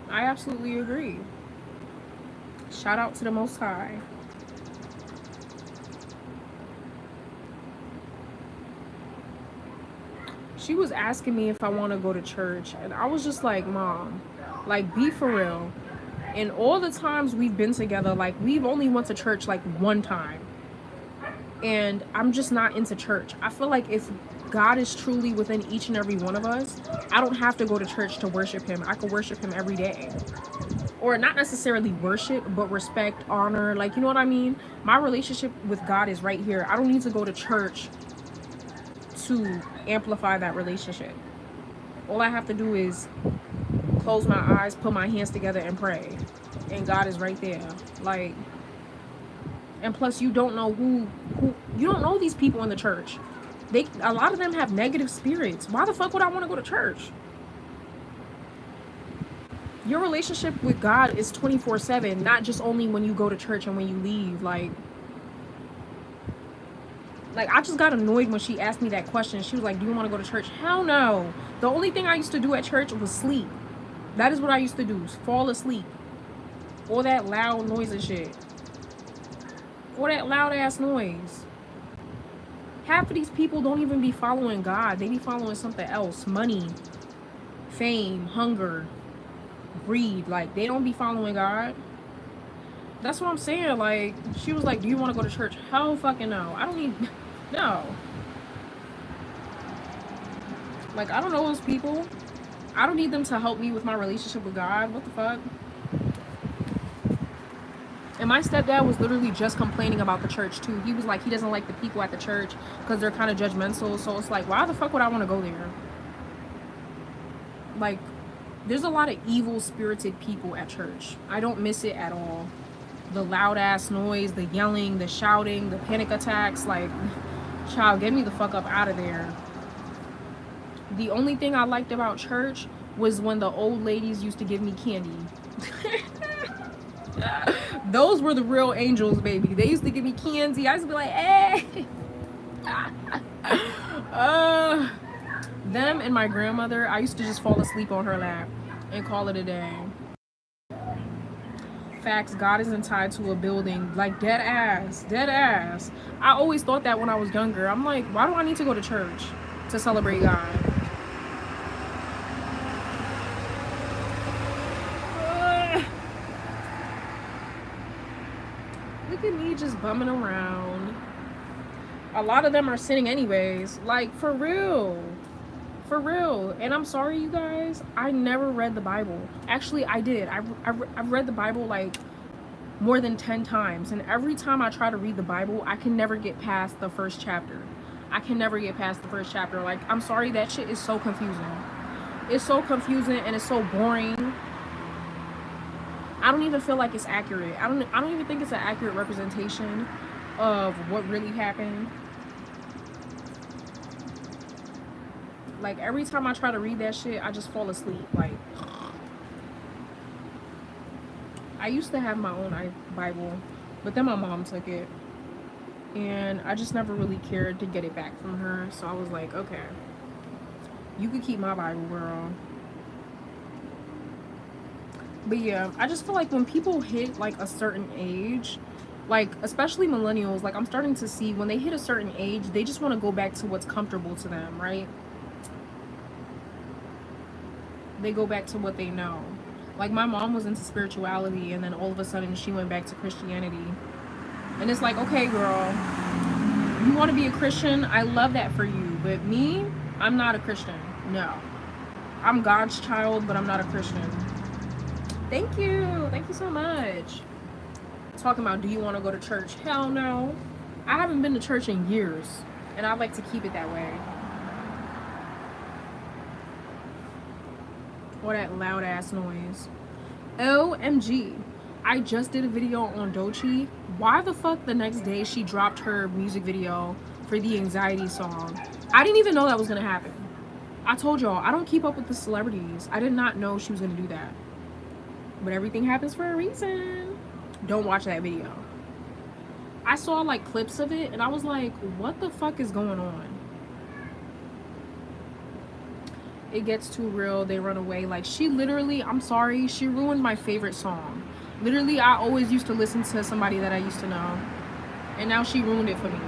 I absolutely agree. Shout out to the Most High. She was asking me if I want to go to church, and I was just like, Mom, like, be for real. And all the times we've been together, like, we've only went to church like one time. And I'm just not into church. I feel like if God is truly within each and every one of us, I don't have to go to church to worship him. I can worship him every day. Or not necessarily worship, but respect, honor. Like, you know what I mean? My relationship with God is right here. I don't need to go to church to amplify that relationship. All I have to do is close my eyes, put my hands together, and pray. And God is right there. Like, and plus, you don't know who you don't know these people in the church. A lot of them have negative spirits. Why the fuck would I want to go to church? Your relationship with God is 24/7, not just only when you go to church and when you leave. Like I just got annoyed when she asked me that question. She was like, do you want to go to church? Hell no. The only thing I used to do at church was sleep. That is what I used to do. Fall asleep. All that loud noise and shit. All that loud ass noise. Half of these people don't even be following God. They be following something else. Money, fame, hunger, greed. Like, they don't be following God. That's what I'm saying. Like, she was like, do you want to go to church? Hell fucking no. I don't need... No. Like, I don't know those people. I don't need them to help me with my relationship with God. What the fuck? And my stepdad was literally just complaining about the church too. He was like, he doesn't like the people at the church because they're kind of judgmental. So it's like, why the fuck would I want to go there? Like, there's a lot of evil spirited people at church. I don't miss it at all. The loud ass noise, the yelling, the shouting, the panic attacks. Like, child, get me the fuck up out of there. The only thing I liked about church was when the old ladies used to give me candy. Those were the real angels, baby. They used to give me candy. I used to be like, hey. Them and my grandmother, I used to just fall asleep on her lap and call it a day. Facts, God isn't tied to a building. Like, dead ass. Dead ass. I always thought that when I was younger. I'm like, why do I need to go to church to celebrate God? Look at me just bumming around. A lot of them are sinning anyways. Like, for real. For real. And I'm sorry, you guys. I never read the Bible. Actually, I did. I've read the Bible like more than 10 times. And every time I try to read the Bible, I can never get past the first chapter. I can never get past the first chapter. Like, I'm sorry, that shit is so confusing. It's so confusing and it's so boring. I don't even feel like it's accurate. I don't even think it's an accurate representation of what really happened. Like, every time I try to read that shit, I just fall asleep. Like, I used to have my own Bible, but then my mom took it. and I just never really cared to get it back from her. So I was like, okay, you could keep my Bible, girl. But yeah, I just feel like when people hit like a certain age, like especially millennials, like I'm starting to see when they hit a certain age, they just want to go back to what's comfortable to them, right? They go back to what they know. Like my mom was into spirituality, and then all of a sudden she went back to Christianity. And it's like, okay, girl, you want to be a Christian? I love that for you. But me, I'm not a Christian. No. I'm God's child, but I'm not a Christian. Thank you. Thank you so much. Talking about, do you want to go to church? Hell no. I haven't been to church in years, and I'd like to keep it that way. Or that loud ass noise. OMG. I just did a video on Doechii. Why the fuck the next day she dropped her music video for the anxiety song? I didn't even know that was gonna happen. I told y'all, I don't keep up with the celebrities. I did not know she was gonna do that. But everything happens for a reason. Don't watch that video. I saw like clips of it and I was like, what the fuck is going on? It gets too real, they run away. Like she literally, I'm sorry, she ruined my favorite song. Literally, I always used to listen to somebody that I used to know, and now she ruined it for me.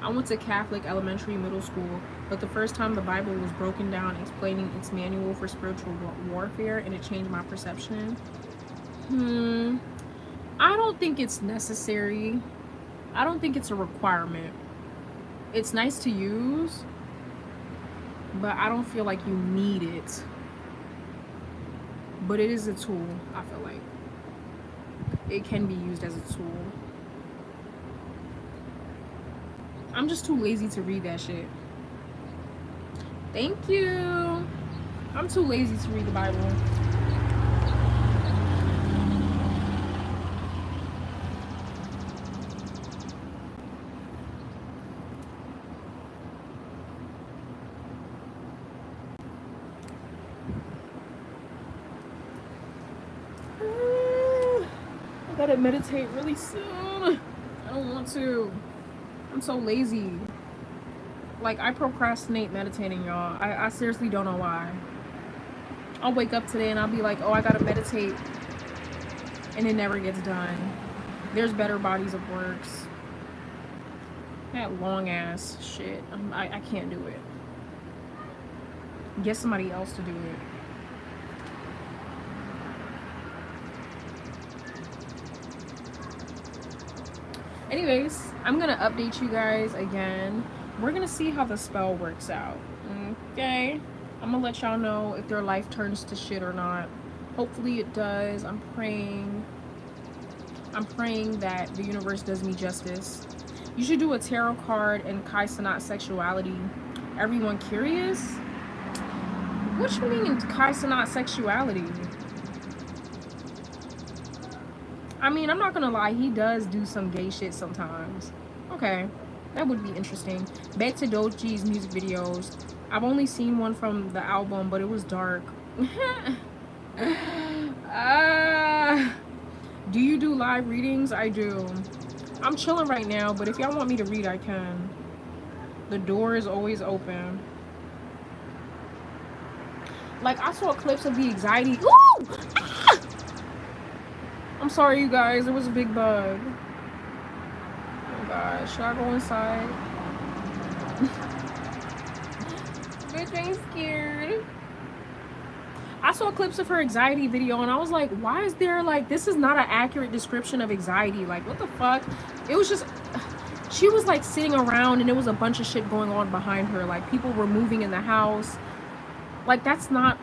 I went to Catholic elementary middle school, but the first time the Bible was broken down explaining its manual for spiritual warfare, and it changed my perception. I don't think it's necessary. I don't think it's a requirement. It's nice to use, but I don't feel like you need it. But it is a tool, I feel like. It can be used as a tool. I'm just too lazy to read that shit. Thank you. I'm too lazy to read the Bible. I gotta meditate really soon. I don't want to. I'm so lazy. Like, I procrastinate meditating, y'all. I seriously don't know why. I'll wake up today and I'll be like, oh, I gotta meditate. And it never gets done. There's better bodies of works. That long ass shit. I can't do it. Get somebody else to do it. Anyways, I'm gonna update you guys again. We're gonna see how the spell works out. Okay? I'm gonna let y'all know if their life turns to shit or not. Hopefully it does. I'm praying that the universe does me justice. You should do a tarot card and Kai Cenat sexuality. Everyone curious? What you mean Kai Cenat sexuality? I mean, I'm not gonna lie, he does do some gay shit sometimes. Okay, that would be interesting. Back to Doechii's music videos. I've only seen one from the album, but it was dark. Do you do live readings? I do. I'm chilling right now, but if y'all want me to read, I can. The door is always open. Like, I saw clips of the anxiety. Ooh! Ah! I'm sorry, you guys. There was a big bug. Oh, gosh. Should I go inside? Bitch, I ain't scared. I saw clips of her anxiety video, and I was like, why is there, like, this is not an accurate description of anxiety. Like, what the fuck? It was just... She was, like, sitting around, and there was a bunch of shit going on behind her. Like, people were moving in the house. Like, that's not...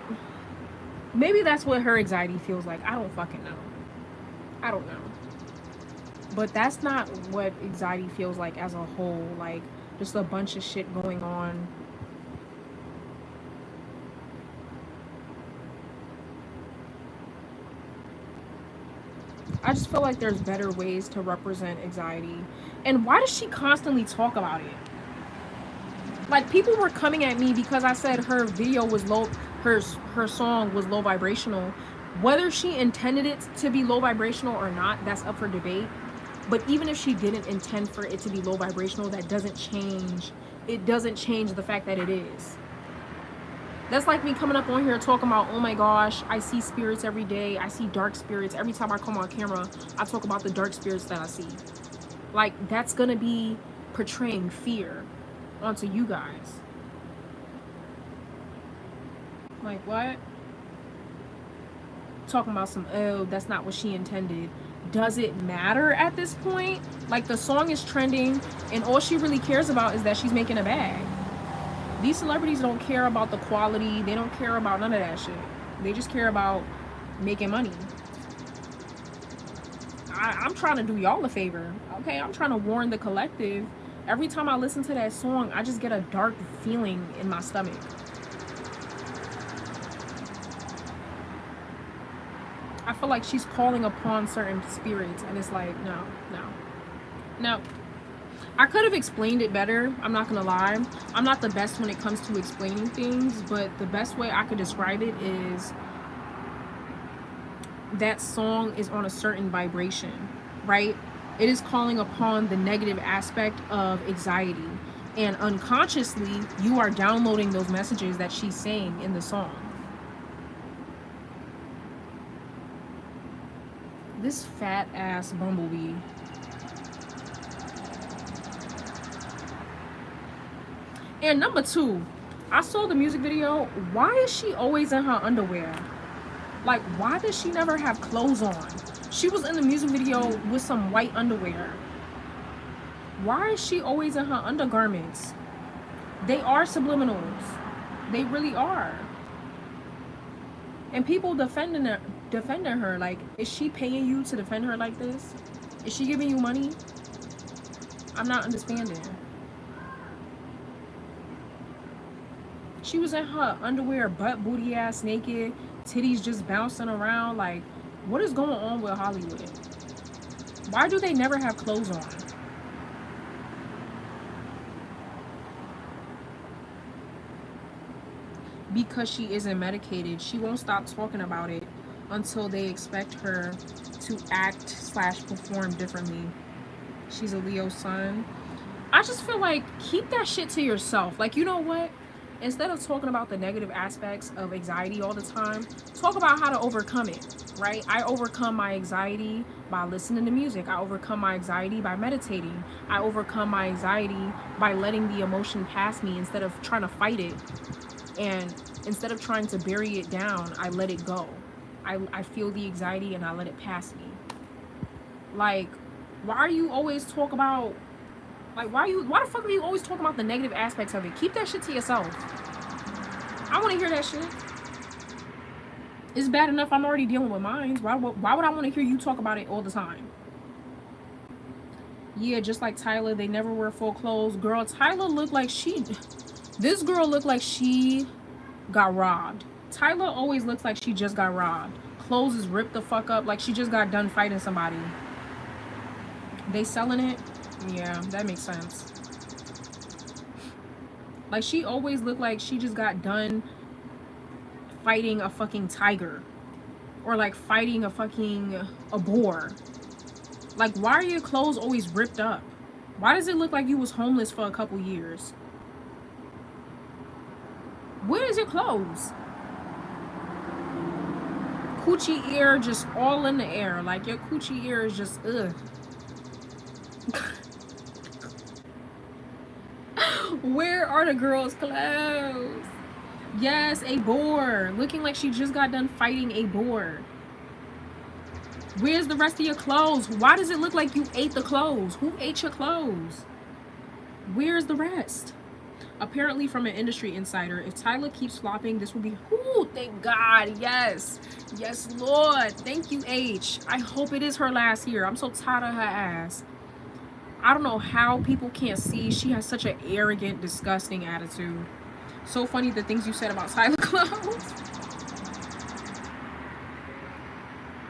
Maybe that's what her anxiety feels like. I don't fucking know. I don't know. But that's not what anxiety feels like as a whole. Like, just a bunch of shit going on. I just feel like there's better ways to represent anxiety. And why does she constantly talk about it? Like, people were coming at me because I said her video was low, her song was low vibrational. Whether she intended it to be low vibrational or not, that's up for debate. But even if she didn't intend for it to be low vibrational, that doesn't change. It doesn't change the fact that it is. That's like me coming up on here talking about, oh my gosh, I see spirits every day. I see dark spirits. Every time I come on camera, I talk about the dark spirits that I see. Like, that's going to be portraying fear onto you guys. Like, what? Talking about some, oh, that's not what she intended. Does it matter at this point? Like, the song is trending, and all she really cares about is that she's making a bag. These celebrities don't care about the quality. They don't care about none of that shit. They just care about making money. I'm trying to do y'all a favor, okay? I'm trying to warn the collective. Every time I listen to that song, I just get a dark feeling in my stomach. I feel like she's calling upon certain spirits, and it's like, no. I could have explained it better. I'm not gonna lie. I'm not the best when it comes to explaining things, but the best way I could describe it is that song is on a certain vibration, right? It is calling upon the negative aspect of anxiety, and unconsciously you are downloading those messages that she's saying in the song. This fat ass bumblebee. And number two, I saw the music video. Why is she always in her underwear? Like, why does she never have clothes on? She was in the music video with some white underwear. Why is she always in her undergarments? They are subliminals. They really are. And people defending her. Like, is she paying you to defend her like this? Is she giving you money? I'm not understanding. She was in her underwear, butt booty ass naked, titties just bouncing around. Like, what is going on with Hollywood? Why do they never have clothes on? Because she isn't medicated. She won't stop talking about it until they expect her to act/perform differently. She's a Leo sun. I just feel like, keep that shit to yourself. Like, you know what? Instead of talking about the negative aspects of anxiety all the time, talk about how to overcome it, right? I overcome my anxiety by listening to music. I overcome my anxiety by meditating. I overcome my anxiety by letting the emotion pass me instead of trying to fight it. And instead of trying to bury it down, I let it go. I feel the anxiety and I let it pass me. Like, why are you always talk about, like, why the fuck are you always talking about the negative aspects of it? Keep that shit to yourself. I want to hear that shit. It's bad enough I'm already dealing with mine. Why would I want to hear you talk about it all the time? Yeah, just like Tyler, they never wear full clothes. Girl, Tyler looked like this girl looked like she got robbed. Tyler always looks like she just got robbed. Clothes is ripped the fuck up like she just got done fighting somebody. They selling it? Yeah, that makes sense. Like, she always looked like she just got done fighting a fucking tiger. Or like fighting a boar. Like, why are your clothes always ripped up? Why does it look like you was homeless for a couple years? Where is your clothes? Coochie ear just all in the air. Like, your coochie ear is just, ugh. Where are the girls' clothes? Yes, a boar. Looking like she just got done fighting a boar. Where's the rest of your clothes? Why does it look like you ate the clothes? Who ate your clothes? Where's the rest? Apparently, from an industry insider, if Tyler keeps flopping, this will be, ooh, thank God, yes. Yes, Lord. Thank you, H. I hope it is her last year. I'm so tired of her ass. I don't know how people can't see. She has such an arrogant, disgusting attitude. So funny the things you said about Tyler clothes.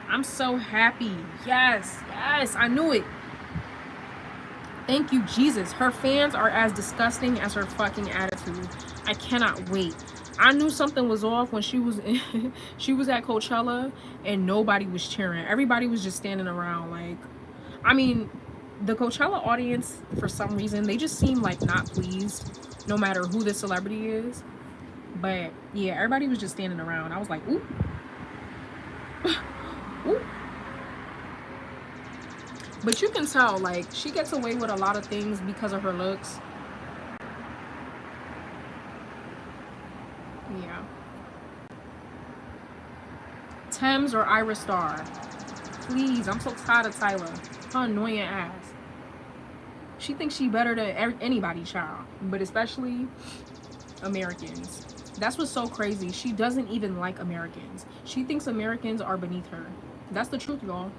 I'm so happy. Yes, yes, I knew it. Thank you, Jesus. Her fans are as disgusting as her fucking attitude. I cannot wait. I knew something was off when she was in, she was at Coachella and nobody was cheering. Everybody was just standing around. Like, I mean, the Coachella audience, for some reason, they just seem like not pleased, no matter who the celebrity is. But yeah, everybody was just standing around. I was like, ooh, ooh. But you can tell, like, she gets away with a lot of things because of her looks. Yeah. Thames or Iris Star. Please, I'm so tired of Tyler. Her annoying ass. She thinks she better than anybody, child. But especially Americans. That's what's so crazy. She doesn't even like Americans. She thinks Americans are beneath her. That's the truth, y'all.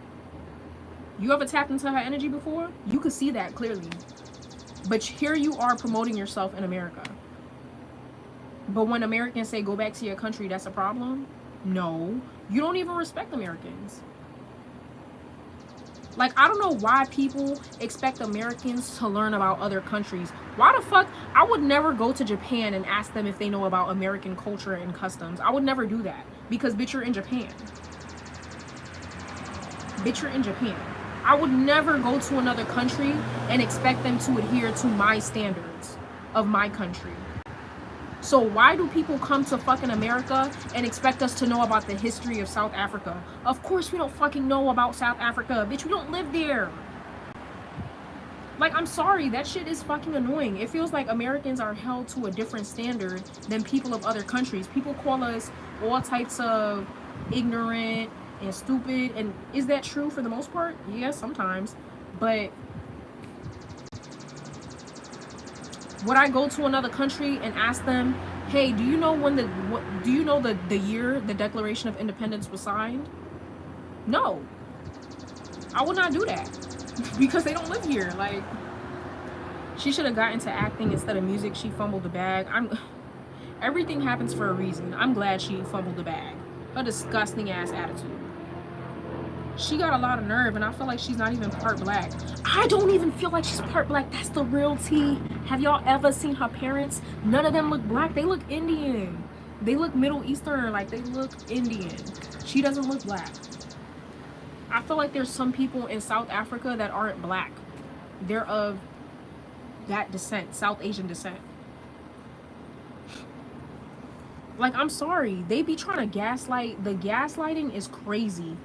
You ever tapped into her energy before? You could see that clearly. But here you are promoting yourself in America. But when Americans say go back to your country, that's a problem? No. You don't even respect Americans. Like, I don't know why people expect Americans to learn about other countries. Why the fuck? I would never go to Japan and ask them if they know about American culture and customs. I would never do that. Because, bitch, you're in Japan. Bitch, you're in Japan. I would never go to another country and expect them to adhere to my standards of my country. So why do people come to fucking America and expect us to know about the history of South Africa? Of course we don't fucking know about South Africa. Bitch, we don't live there. Like, I'm sorry, that shit is fucking annoying. It feels like Americans are held to a different standard than people of other countries. People call us all types of ignorant and stupid. And is that true for the most part? Yes, sometimes. But would I go to another country and ask them, hey, do you know when the year the Declaration of Independence was signed? No. I would not do that. Because they don't live here. Like, she should have got into acting instead of music. She fumbled the bag. Everything happens for a reason. I'm glad she fumbled the bag. Her disgusting ass attitude. She got a lot of nerve, and I feel like she's not even part black. I don't even feel like she's part black. That's the real tea. Have y'all ever seen her parents? None of them look black. They look Indian. They look Middle Eastern. Like, they look Indian. She doesn't look black. I feel like there's some people in South Africa that aren't black. They're of that descent, South Asian descent. Like, I'm sorry. They be trying to gaslight. The gaslighting is crazy.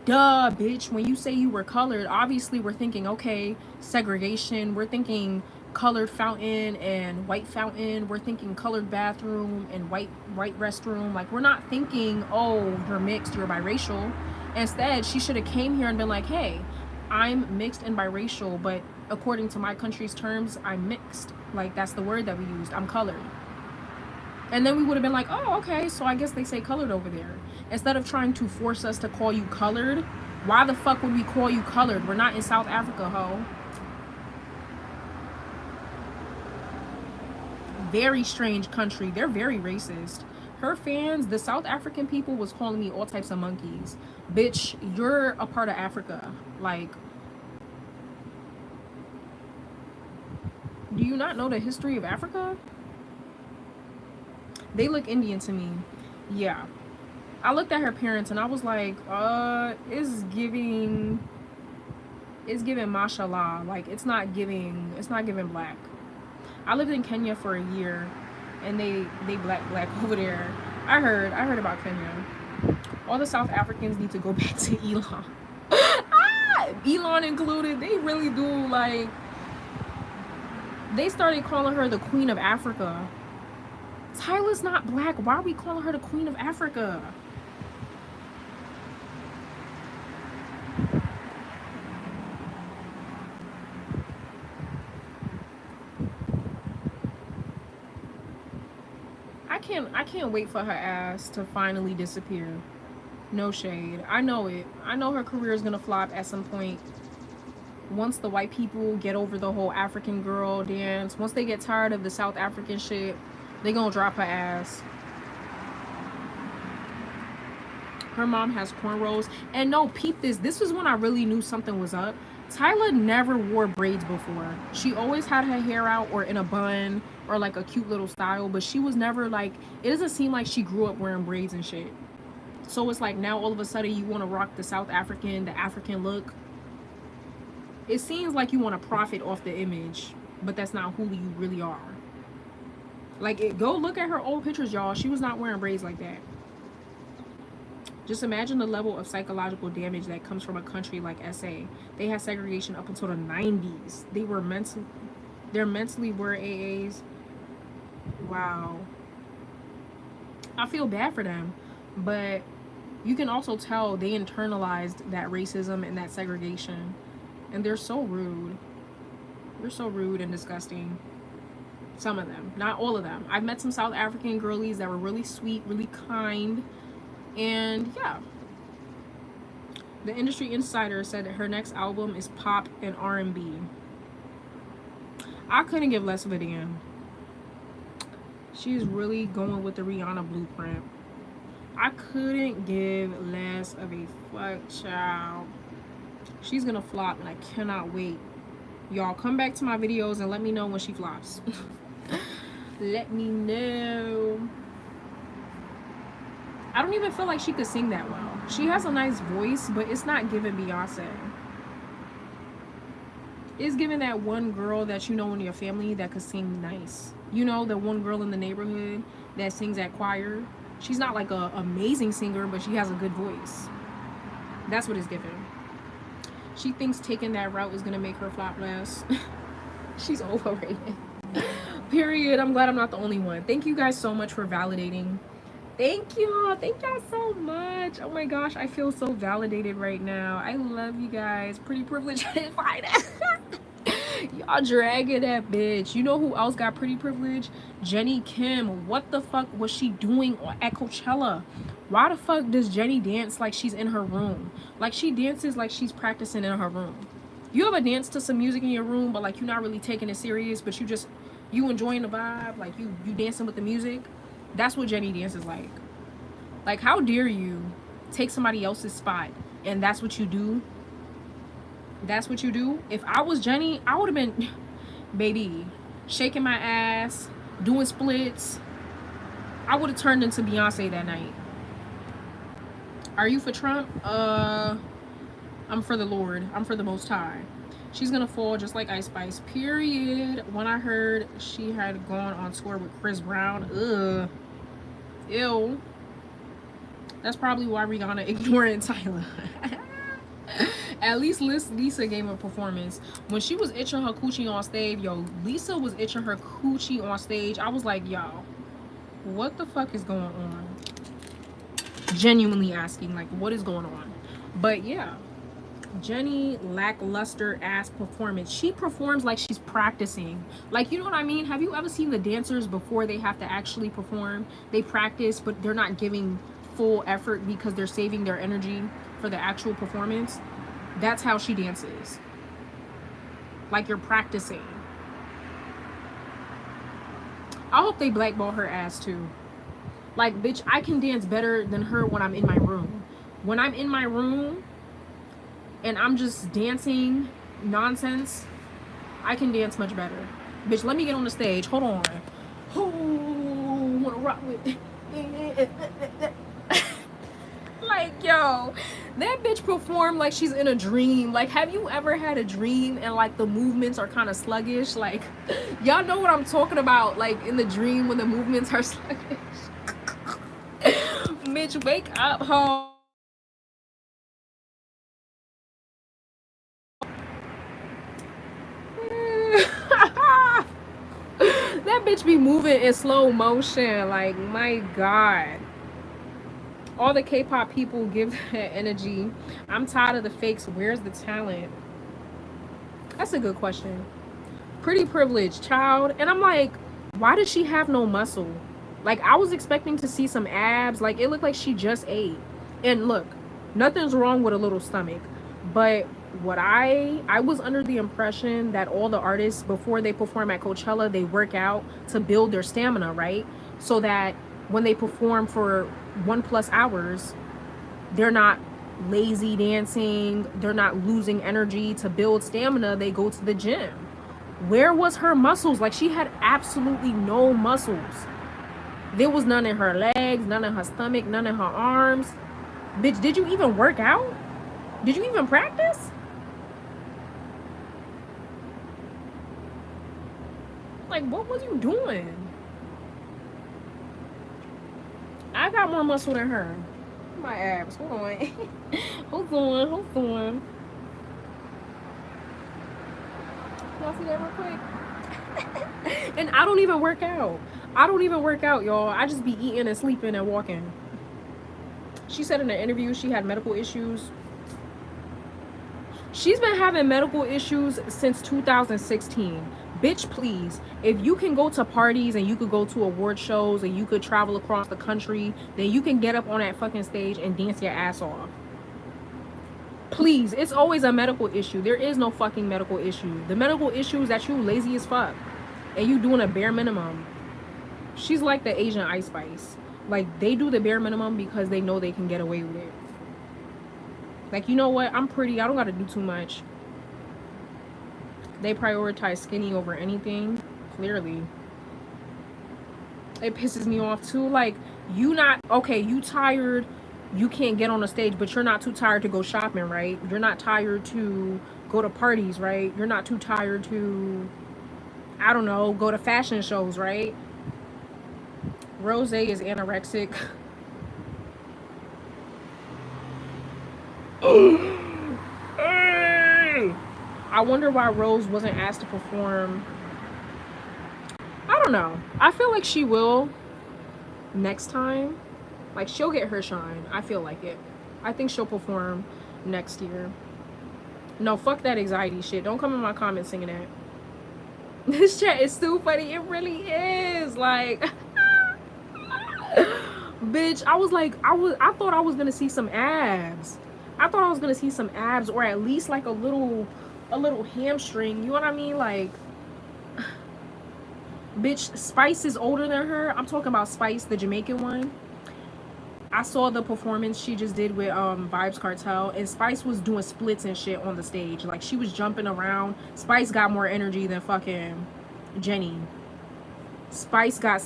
Duh, bitch. When you say you were colored, obviously we're thinking, okay, segregation. We're thinking colored fountain and white fountain. We're thinking colored bathroom and white restroom. Like, we're not thinking, oh, you're mixed, you're biracial. Instead, she should have came here and been like, hey, I'm mixed and biracial, but according to my country's terms, I'm mixed. Like, that's the word that we used. I'm colored. And then we would have been like, oh, okay, so I guess they say colored over there. Instead of trying to force us to call you colored, why the fuck would we call you colored? We're not in South Africa, ho. Very strange country. They're very racist. Her fans, the South African people, was calling me all types of monkeys. Bitch, you're a part of Africa. Like, do you not know the history of Africa? They look Indian to me. Yeah. I looked at her parents and I was like, it's giving mashallah. Like, it's not giving black. I lived in Kenya for a year and they black over there. I heard about Kenya. All the South Africans need to go back to Elon. Elon included. They really do. Like, they started calling her the Queen of Africa. Tyla's not black. Why are we calling her the Queen of Africa? I can't wait for her ass to finally disappear. No shade. I know it. I know her career is gonna flop at some point. Once the white people get over the whole African girl dance, once they get tired of the South African shit, they gonna drop her ass. Her mom has cornrows. And no, peep this. This was when I really knew something was up. Tyla never wore braids before. She always had her hair out or in a bun. or like a cute little style, but she was never like, it doesn't seem like she grew up wearing braids and shit. So it's like now all of a sudden you want to rock the African look. It seems like you want to profit off the image, but that's not who you really are. Like, go look at her old pictures, y'all. She was not wearing braids like that. Just imagine the level of psychological damage that comes from a country like SA. They had segregation up until the 90s. They're mentally were AAs. Wow. I feel bad for them, but you can also tell they internalized that racism and that segregation, and they're so rude. They're so rude and disgusting. Some of them, not all of them. I've met some South African girlies that were really sweet, really kind, and yeah. The industry insider said that her next album is pop and R&B. I couldn't give less of a damn. She's really going with the Rihanna blueprint. I couldn't give less of a fuck, child. She's gonna flop, and I cannot wait. Y'all come back to my videos and let me know when she flops. Let me know. I don't even feel like she could sing that well. She has a nice voice, but it's not giving Beyonce. It's giving that one girl that you know in your family that could sing nice. You know, the one girl in the neighborhood that sings at choir. She's not like an amazing singer, but she has a good voice. That's what it's giving. She thinks taking that route is gonna make her flop less. She's overrated. Period. I'm glad I'm not the only one. Thank you guys so much for validating. Thank y'all so much. Oh my gosh, I feel so validated right now. I love you guys. Pretty privileged. Y'all dragging that bitch. You know who else got pretty privilege? Jenny Kim. What the fuck was she doing at Coachella? Why the fuck does Jenny dance like she's in her room? Like, she dances like she's practicing in her room. You ever dance to some music in your room, but like you're not really taking it serious, but you enjoying the vibe, like you dancing with the music? That's what Jenny dances like. Like, how dare you take somebody else's spot and that's what you do? That's what you do? If I was Jenny, I would have been, baby, shaking my ass, doing splits. I would have turned into Beyonce that night. Are you for Trump? I'm for the Lord. I'm for the Most High. She's gonna fall just like Ice Spice. Period. When I heard she had gone on tour with Chris Brown, ugh, ew. That's probably why Rihanna ignoring Tyler. At least Lisa gave a performance. When she was itching her coochie on stage, yo, Lisa was itching her coochie on stage. I was like, yo, what the fuck is going on? Genuinely asking, like, what is going on? But yeah, Jenny, lackluster ass performance. She performs like she's practicing. Like, you know what I mean? Have you ever seen the dancers before they have to actually perform? They practice, but they're not giving full effort because they're saving their energy for the actual performance. That's how she dances. Like, you're practicing. I hope they blackball her ass too. Like, bitch, I can dance better than her when I'm in my room. When I'm in my room and I'm just dancing nonsense, I can dance much better. Bitch, let me get on the stage. Hold on. Oh, wanna rock with like, yo, that bitch performed like she's in a dream. Like, have you ever had a dream and like the movements are kind of sluggish? Like, y'all know what I'm talking about, like in the dream when the movements are sluggish. Bitch, wake up, ho. That bitch be moving in slow motion. Like, my God. All the K-pop people give that energy. I'm tired of the fakes. Where's the talent? That's a good question. Pretty privileged child. And I'm like, why does she have no muscle? Like, I was expecting to see some abs. Like, it looked like she just ate. And look, nothing's wrong with a little stomach. But what I was under the impression that all the artists, before they perform at Coachella, they work out to build their stamina, right? So that when they perform for 1+ hours, they're not lazy dancing. They're not losing energy to build stamina. They go to the gym. Where was her muscles? Like, she had absolutely no muscles. There was none in her legs, none in her stomach, none in her arms. Bitch, did you even work out? Did you even practice? Like, what was you doing? I got more muscle than her. My abs. Hold on. Hold on. Hold on. Y'all see that real quick? And I don't even work out. I don't even work out, y'all. I just be eating and sleeping and walking. She said in an interview she had medical issues. She's been having medical issues since 2016. Bitch, please. If you can go to parties and you could go to award shows and you could travel across the country, then you can get up on that fucking stage and dance your ass off. Please. It's always a medical issue. There is no fucking medical issue. The medical issue is that you lazy as fuck and you doing a bare minimum. She's like the Asian Ice Spice. Like, they do the bare minimum because they know they can get away with it. Like, you know what? I'm pretty. I don't got to do too much. They prioritize skinny over anything. Clearly. It pisses me off too. Like, you not... Okay, you tired. You can't get on the stage, but you're not too tired to go shopping, right? You're not tired to go to parties, right? You're not too tired to... I don't know, go to fashion shows, right? Rose is anorexic. I wonder why Rose wasn't asked to perform. I don't know. I feel like she will next time. Like, she'll get her shine. I feel like it. I think she'll perform next year. No, fuck that anxiety shit. Don't come in my comments singing that. This chat is too funny. It really is. Like, bitch, I was like, I thought I was gonna see some abs. I thought I was gonna see some abs, or at least like a little hamstring. You know what I mean? Like, bitch, Spice is older than her. I'm talking about Spice, the Jamaican one. I saw the performance she just did with Vibes Cartel, and Spice was doing splits and shit on the stage. Like, she was jumping around. Spice got more energy than fucking Jenny. Spice got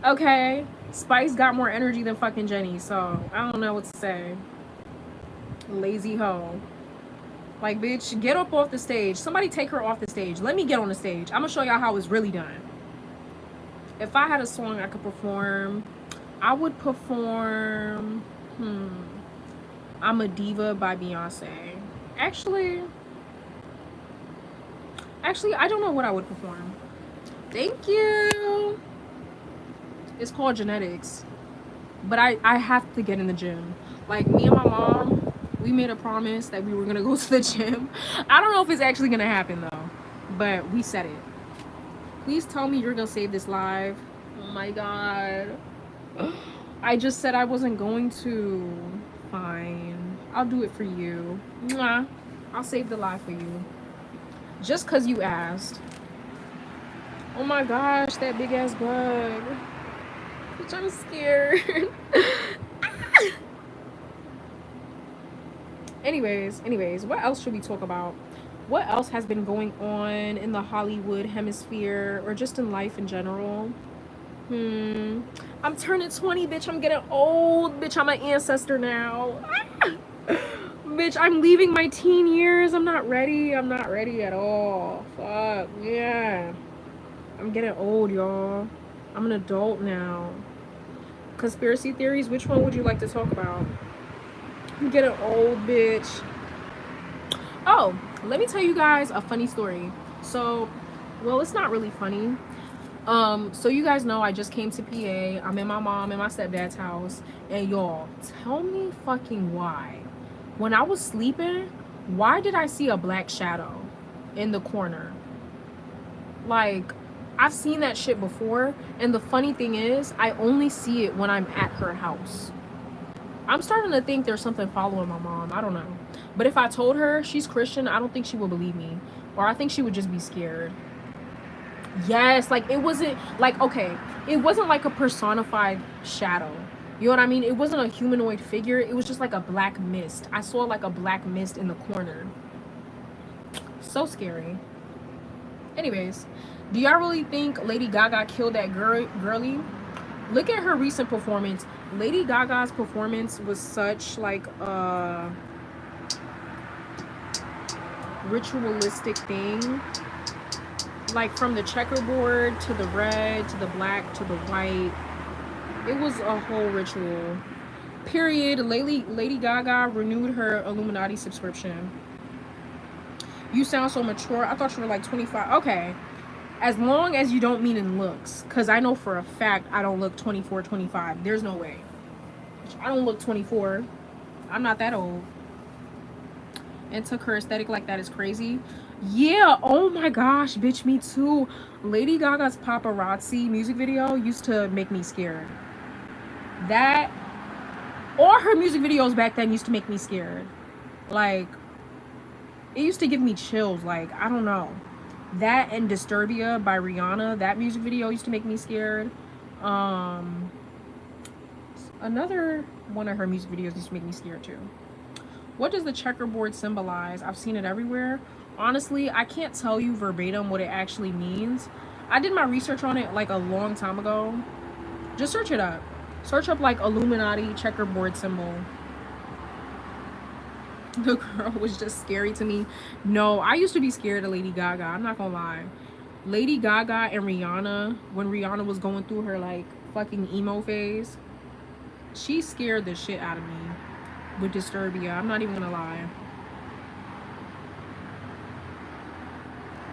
okay. Spice got more energy than fucking Jenny, so I don't know what to say. Lazy hoe. Like, bitch, get up off the stage. Somebody take her off the stage. Let me get on the stage. I'm gonna show y'all how it's really done. If I had a song I could perform, I would perform I'm a Diva by Beyonce. Actually, I don't know what I would perform. Thank you. It's called Genetics. But I have to get in the gym. Like, me and my mom, we made a promise that we were gonna go to the gym. I don't know if it's actually gonna happen though, but we said it. Please tell me you're gonna save this live. Oh my god. I just said I wasn't going to. Fine. I'll do it for you. Mwah. I'll save the live for you. Just because you asked. Oh my gosh, that big ass bug. Bitch, I'm scared. Anyways, what else should we talk about? What else has been going on in the Hollywood hemisphere or just in life in general? I'm turning 20, bitch. I'm getting old, bitch. I'm an ancestor now. Bitch, I'm leaving my teen years. I'm not ready. I'm not ready at all. Fuck, yeah. I'm getting old, y'all. I'm an adult now. Conspiracy theories, which one would you like to talk about? I'm getting old, bitch. Oh, let me tell you guys a funny story. So, well, it's not really funny. So you guys know I just came to PA. I'm in my mom and my stepdad's house. And y'all, tell me fucking why. When I was sleeping, why did I see a black shadow in the corner? Like, I've seen that shit before. And the funny thing is, I only see it when I'm at her house. I'm starting to think there's something following my mom. I don't know. But if I told her she's Christian, I don't think she would believe me. Or I think she would just be scared. Yes, like, it wasn't like, okay, it wasn't like a personified shadow. You know what I mean? It wasn't a humanoid figure. It was just like a black mist. I saw like a black mist in the corner. So scary. Anyways, do y'all really think Lady Gaga killed that girly? Look at her recent performance. Lady Gaga's performance was such like a ritualistic thing. Like from the checkerboard to the red to the black to the white. It was a whole ritual. Period. Lady Gaga renewed her Illuminati subscription. You sound so mature. I thought you were like 25. Okay. As long as you don't mean in looks. Because I know for a fact I don't look 24, 25. There's no way. I don't look 24. I'm not that old. And took her aesthetic like that is crazy. Yeah. Oh my gosh. Bitch, me too. Lady Gaga's Paparazzi music video used to make me scared. That, or her music videos back then used to make me scared. Like, it used to give me chills. Like, I don't know. That and Disturbia by Rihanna, that music video used to make me scared. Another one of her music videos used to make me scared too. What does the checkerboard symbolize? I've seen it everywhere. Honestly, I can't tell you verbatim what it actually means. I did my research on it like a long time ago. Just search it up. Search up like Illuminati checkerboard symbol. The girl was just scary to me. No, I used to be scared of Lady Gaga. I'm not gonna lie. Lady Gaga and Rihanna, when Rihanna was going through her like fucking emo phase, she scared the shit out of me with Disturbia. I'm not even gonna lie.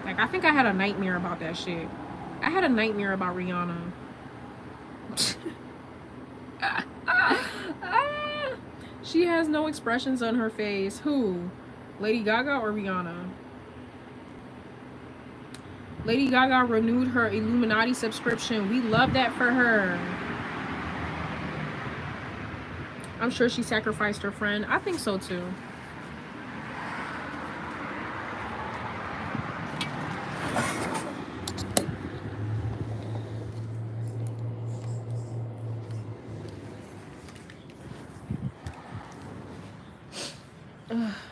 Like, I think I had a nightmare about that shit. I had a nightmare about Rihanna. She has no expressions on her face. Who? Lady Gaga or Rihanna? Lady Gaga renewed her Illuminati subscription. We love that for her. I'm sure she sacrificed her friend. I think so too.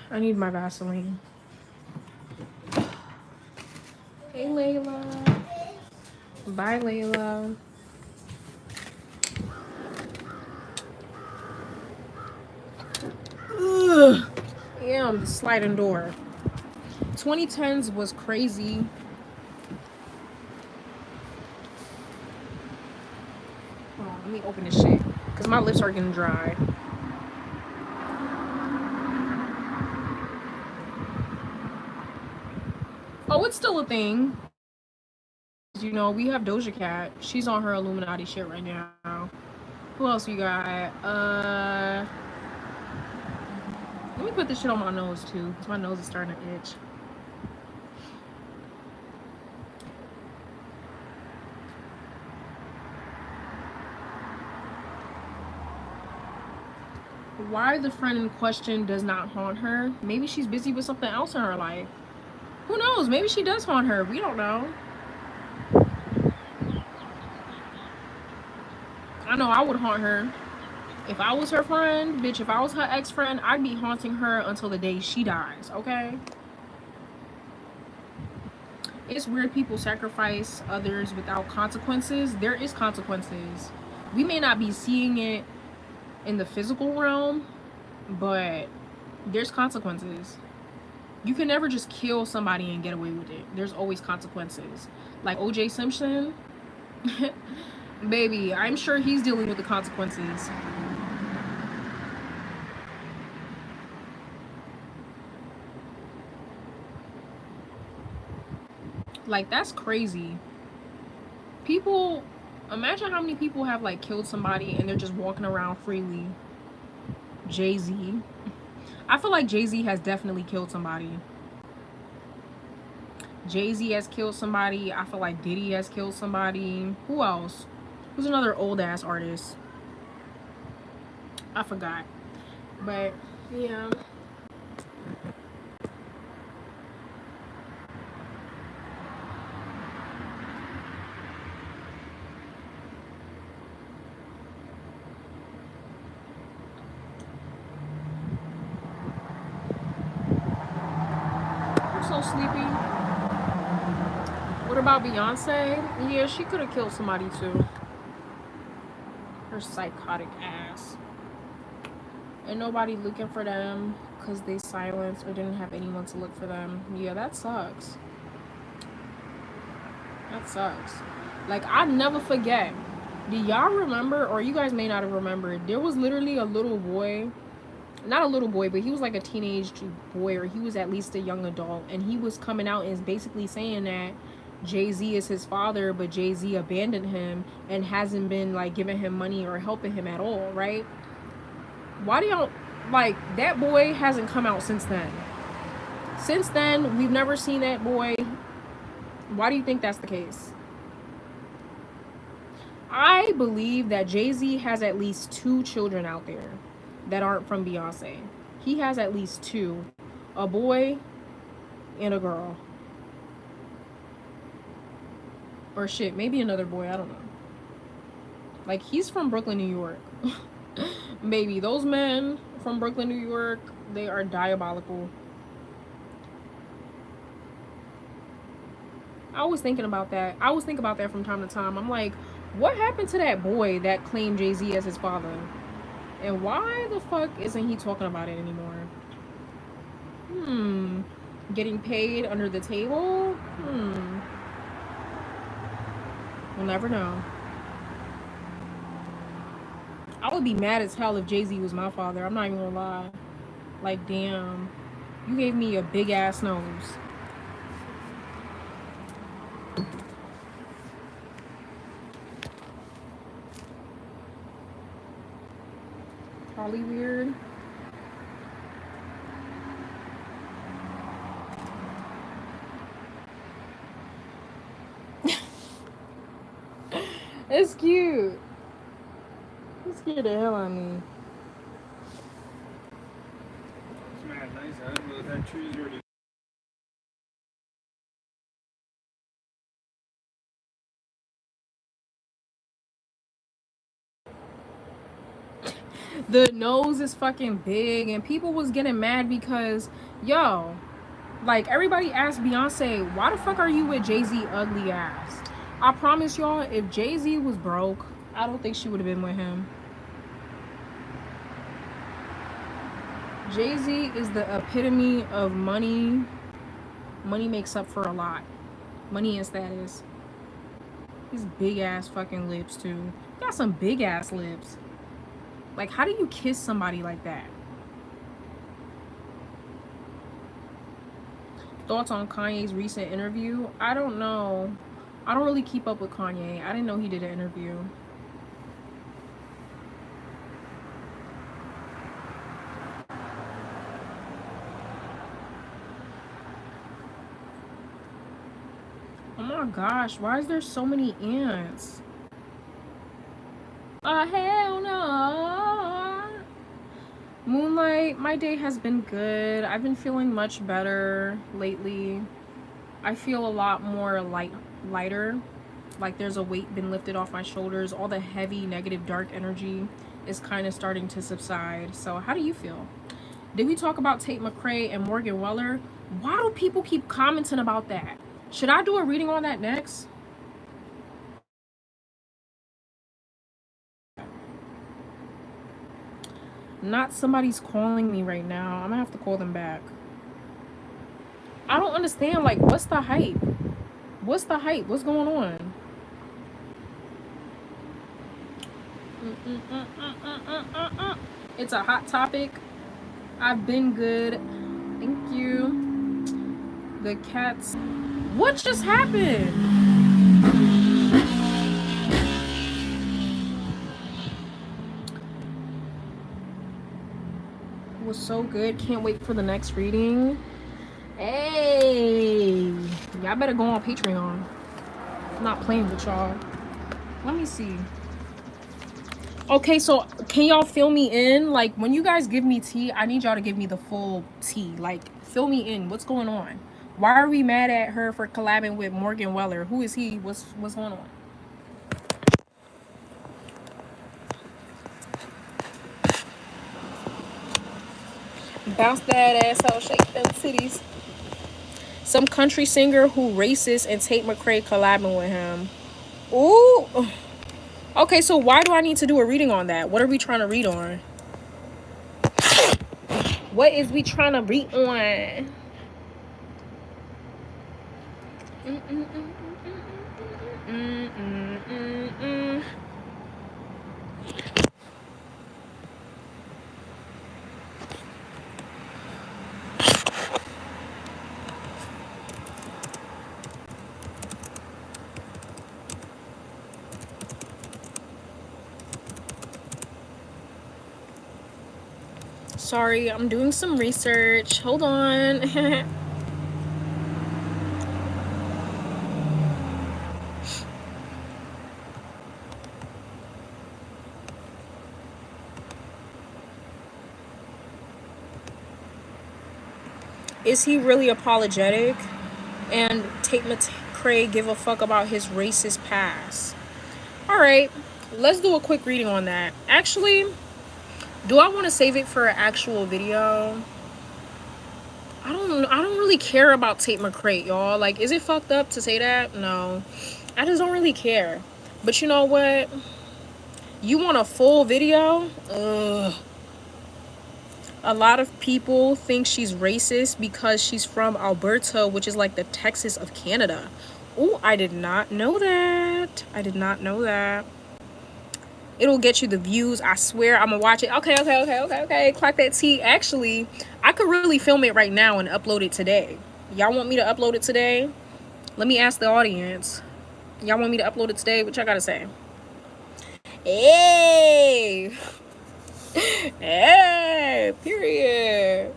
I need my Vaseline. Hey, Layla. Bye, Layla. Ugh. Yeah, the sliding door. 2010s was crazy. Hold on, let me open this shit. Because my lips are getting dry. Oh, it's still a thing. You know, we have Doja Cat. She's on her Illuminati shit right now. Who else you got? Let me put this shit on my nose too, because my nose is starting to itch. Why the friend in question does not haunt her? Maybe she's busy with something else in her life. Who knows? Maybe she does haunt her. We don't know. I know I would haunt her. If I was her friend, bitch, if I was her ex-friend, I'd be haunting her until the day she dies, okay? It's weird people sacrifice others without consequences. There is consequences. We may not be seeing it in the physical realm, but there's consequences. You can never just kill somebody and get away with it. There's always consequences. Like OJ Simpson, baby, I'm sure he's dealing with the consequences. Like, that's crazy. People, imagine how many people have like killed somebody and they're just walking around freely. Jay-Z. I feel like Jay-Z has definitely killed somebody. Jay-Z has killed somebody. I feel like Diddy has killed somebody. Who else? Who's another old ass artist? I forgot. But yeah. I'm so sleepy. What about Beyonce? Yeah, she could have killed somebody too. Her psychotic ass. And nobody looking for them because they silenced or didn't have anyone to look for them. Yeah, that sucks. That sucks. Like, I never forget. Do y'all remember, or you guys may not have remembered, there was literally a little boy, not a little boy, but he was like a teenage boy, or he was at least a young adult, and he was coming out and is basically saying that Jay-Z is his father, but Jay-Z abandoned him and hasn't been like giving him money or helping him at all, right? Why do y'all, like, that boy hasn't come out since then? Since then, we've never seen that boy. Why do you think that's the case? I believe that Jay-Z has at least 2 children out there that aren't from Beyonce. He has at least 2. A boy and a girl. Or shit, maybe another boy, I don't know. Like, he's from Brooklyn, New York. Maybe. Those men from Brooklyn, New York, they are diabolical. I was thinking about that. I always think about that from time to time. I'm like, what happened to that boy that claimed Jay-Z as his father? And why the fuck isn't he talking about it anymore? Getting paid under the table? We'll never know. I would be mad as hell if Jay-Z was my father. I'm not even gonna lie. Like, damn. You gave me a big ass nose. Probably weird. It's cute. It scared the hell out of me. It's mad nice. I didn't know that tree's already. The nose is fucking big, and people was getting mad because, yo, like, everybody asked Beyonce, why the fuck are you with Jay-Z ugly ass? I promise y'all, if Jay-Z was broke, I don't think she would have been with him. Jay-Z is the epitome of money. Money makes up for a lot. Money and status. His big ass fucking lips too. He got some big ass lips. Like, how do you kiss somebody like that? Thoughts on Kanye's recent interview? I don't know. I don't really keep up with Kanye. I didn't know he did an interview. Oh my gosh, why is there so many ants? Hell no. Moonlight, my day has been good. I've been feeling much better lately. I feel a lot more lighter. Like, there's a weight been lifted off my shoulders. All the heavy, negative, dark energy is kind of starting to subside. So how do you feel? Did we talk about Tate McRae and Morgan Weller? Why do people keep commenting about that? Should I do a reading on that next? Not somebody's calling me right now. I'm gonna have to call them back. I don't understand. Like, what's the hype? What's the hype? What's going on? It's a hot topic. I've been good. Thank you. The cats. What just happened? It was so good. Can't wait for the next reading. Hey, y'all better go on Patreon. I'm not playing with y'all. Let me see. Okay, so can y'all fill me in? Like, when you guys give me tea, I need y'all to give me the full tea. Like, fill me in. What's going on? Why are we mad at her for collabing with Morgan Weller? Who is he? What's going on? Bounce that ass out, shake them titties. Some country singer who racist and Tate McRae collabing with him. Ooh. Okay, so why do I need to do a reading on that? What are we trying to read on? What is we trying to read on? Sorry, I'm doing some research. Hold on. Is he really apologetic? And Tate McRae give a fuck about his racist past? All right, let's do a quick reading on that. Actually, do I want to save it for an actual video? I don't really care about Tate McRae, y'all. Like, is it fucked up to say that? No, I just don't really care. But you know what? You want a full video? Ugh. A lot of people think she's racist because she's from Alberta, which is like the Texas of Canada. Oh, I did not know that. I did not know that. It'll get you the views. I swear I'm gonna watch it. Okay. Clock that T. Actually, I could really film it right now and upload it today. Y'all want me to upload it today? Let me ask the audience. Y'all want me to upload it today? What y'all gotta say? Hey! Hey! Period.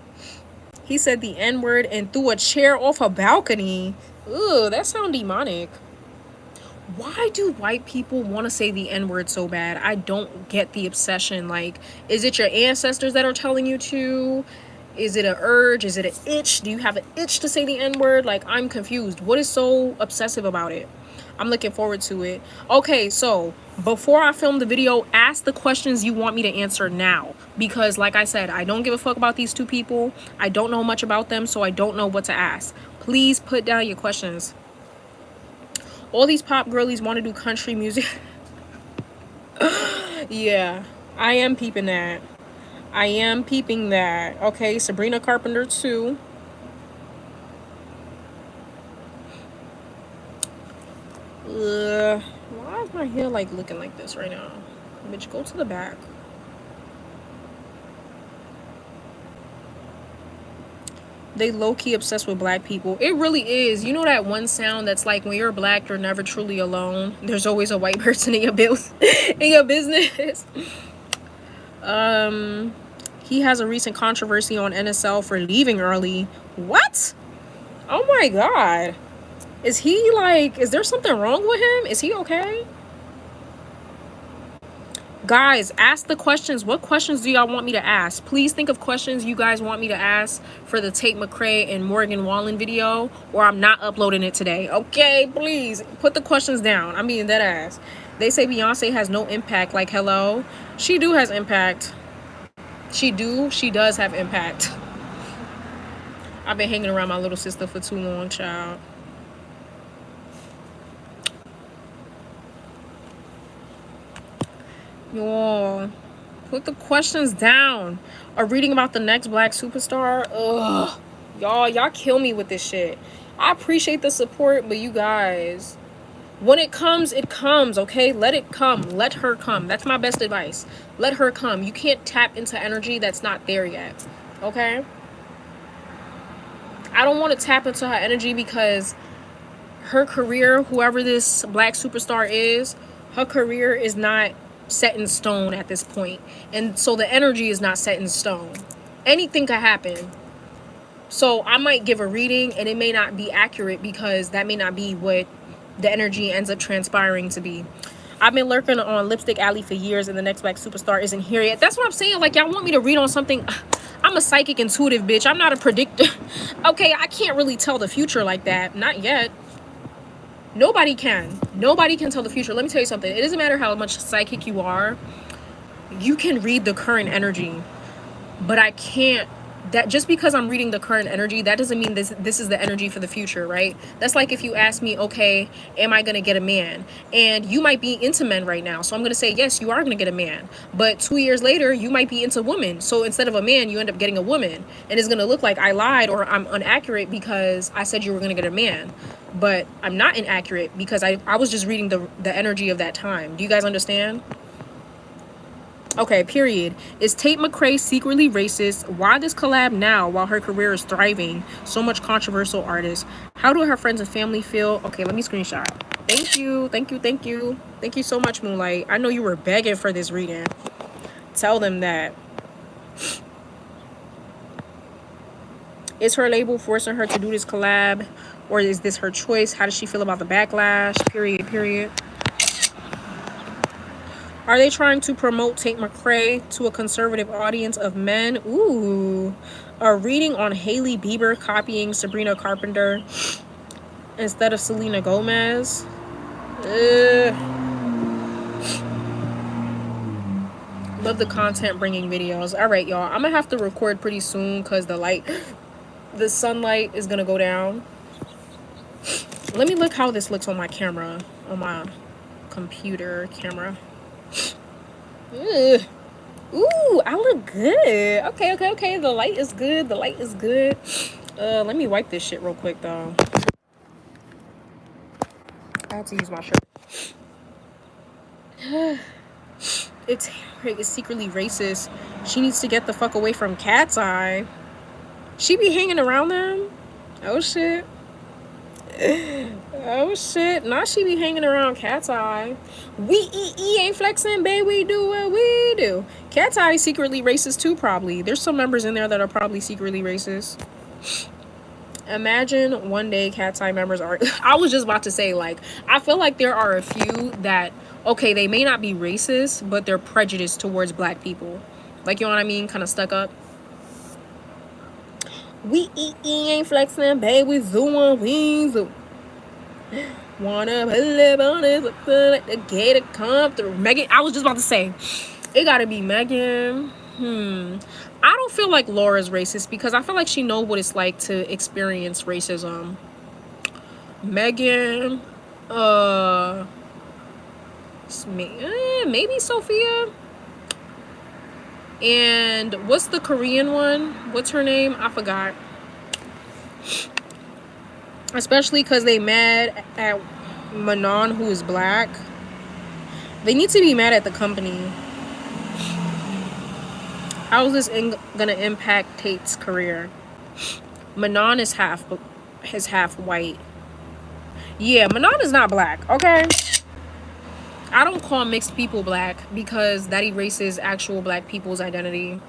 He said the N-word and threw a chair off a balcony. Ugh, that sounds demonic. Why do white people want to say the N-word so bad? I don't get the obsession. Like, is it your ancestors that are telling you to? Is it an urge? Is it an itch? Do you have an itch to say the N-word? Like, I'm confused. What is so obsessive about it? I'm looking forward to it. Okay, so before I film the video, ask the questions you want me to answer now. Because like I said, I don't give a fuck about these two people. I don't know much about them, so I don't know what to ask. Please put down your questions. All these pop girlies want to do country music. Yeah, I am peeping that. I am peeping that. Okay, Sabrina Carpenter too. Why is my hair like looking like this right now? Bitch, go to the back. They low-key obsessed with black people. It really is. You know that one sound that's like, when you're black, you're never truly alone. There's always a white person in your in your business. He has a recent controversy on NSL for leaving early. What? Oh my god. Is he like, is there something wrong with him? Is he okay? Guys, ask the questions. What questions do y'all want me to ask? Please think of questions you guys want me to ask for the Tate McRae and Morgan Wallen video, or I'm not uploading it today. Okay, please put the questions down. I'm being dead ass. They say Beyonce has no impact. Like, hello? She do has impact. She does have impact. I've been hanging around my little sister for too long, child. Y'all, put the questions down. Or reading about the next black superstar. Ugh. Y'all kill me with this shit. I appreciate the support, but you guys, when it comes, okay? Let it come. Let her come. That's my best advice. Let her come. You can't tap into energy that's not there yet, okay? I don't want to tap into her energy because her career, whoever this black superstar is, her career is not set in stone at this point, and so the energy is not set in stone. Anything could happen. So I might give a reading and it may not be accurate because that may not be what the energy ends up transpiring to be. I've been lurking on Lipstick Alley for years and the next black superstar isn't here yet. That's what I'm saying. Like, y'all want me to read on something. I'm a psychic intuitive bitch. I'm not a predictor. Okay, I can't really tell the future like that. Not yet. Nobody can tell the future. Let me tell you something. It doesn't matter how much psychic you are. You can read the current energy, but I can't that just because I'm reading the current energy, that doesn't mean this is the energy for the future, right? That's like if you ask me, okay, am I gonna get a man? And you might be into men right now, so I'm gonna say yes, you are gonna get a man. But 2 years later, you might be into women, so instead of a man, you end up getting a woman, and it's gonna look like I lied or I'm inaccurate because I said you were gonna get a man, but I'm not inaccurate because I was just reading the energy of that time. Do you guys understand? Okay, period. Is Tate McRae secretly racist? Why this collab now while her career is thriving? So much controversial artist. How do her friends and family feel? Okay, let me screenshot. Thank you, thank you, thank you. Thank you so much, Moonlight. I know you were begging for this reading. Tell them that. Is her label forcing her to do this collab? Or is this her choice? How does she feel about the backlash? Period, period. Are they trying to promote Tate McRae to a conservative audience of men? Ooh. A reading on Hailey Bieber copying Sabrina Carpenter instead of Selena Gomez. Love the content bringing videos. All right, y'all. I'm going to have to record pretty soon because the sunlight is going to go down. Let me look how this looks on my camera, on my computer camera. Ugh. Ooh, I look good. Okay. The light is good. The light is good. Let me wipe this shit real quick though. I have to use my shirt. It's secretly racist. She needs to get the fuck away from Cat's Eye. She be hanging around them? Oh shit. Oh shit. Now she be hanging around Cat's Eye. We ain't flexing, babe. We do what we do. Cat's Eye is secretly racist too, probably. There's some members in there that are probably secretly racist. Imagine one day Cat's Eye members are... I was just about to say, like, I feel like there are a few that, okay, they may not be racist, but they're prejudiced towards black people. Like, you know what I mean? Kind of stuck up. We ain't flexing, babe. We doing we do. Wanna live on it, like the gator come through. Megan, I was just about to say, it gotta be Megan. I don't feel like Laura's racist because I feel like she knows what it's like to experience racism. Megan, maybe Sophia. And what's the Korean one? What's her name? I forgot. Especially because they mad at Manon, who is black. They need to be mad at the company. How is this gonna impact Tate's career? Manon is half white. Yeah, Manon is not black, okay? I don't call mixed people black because that erases actual black people's identity.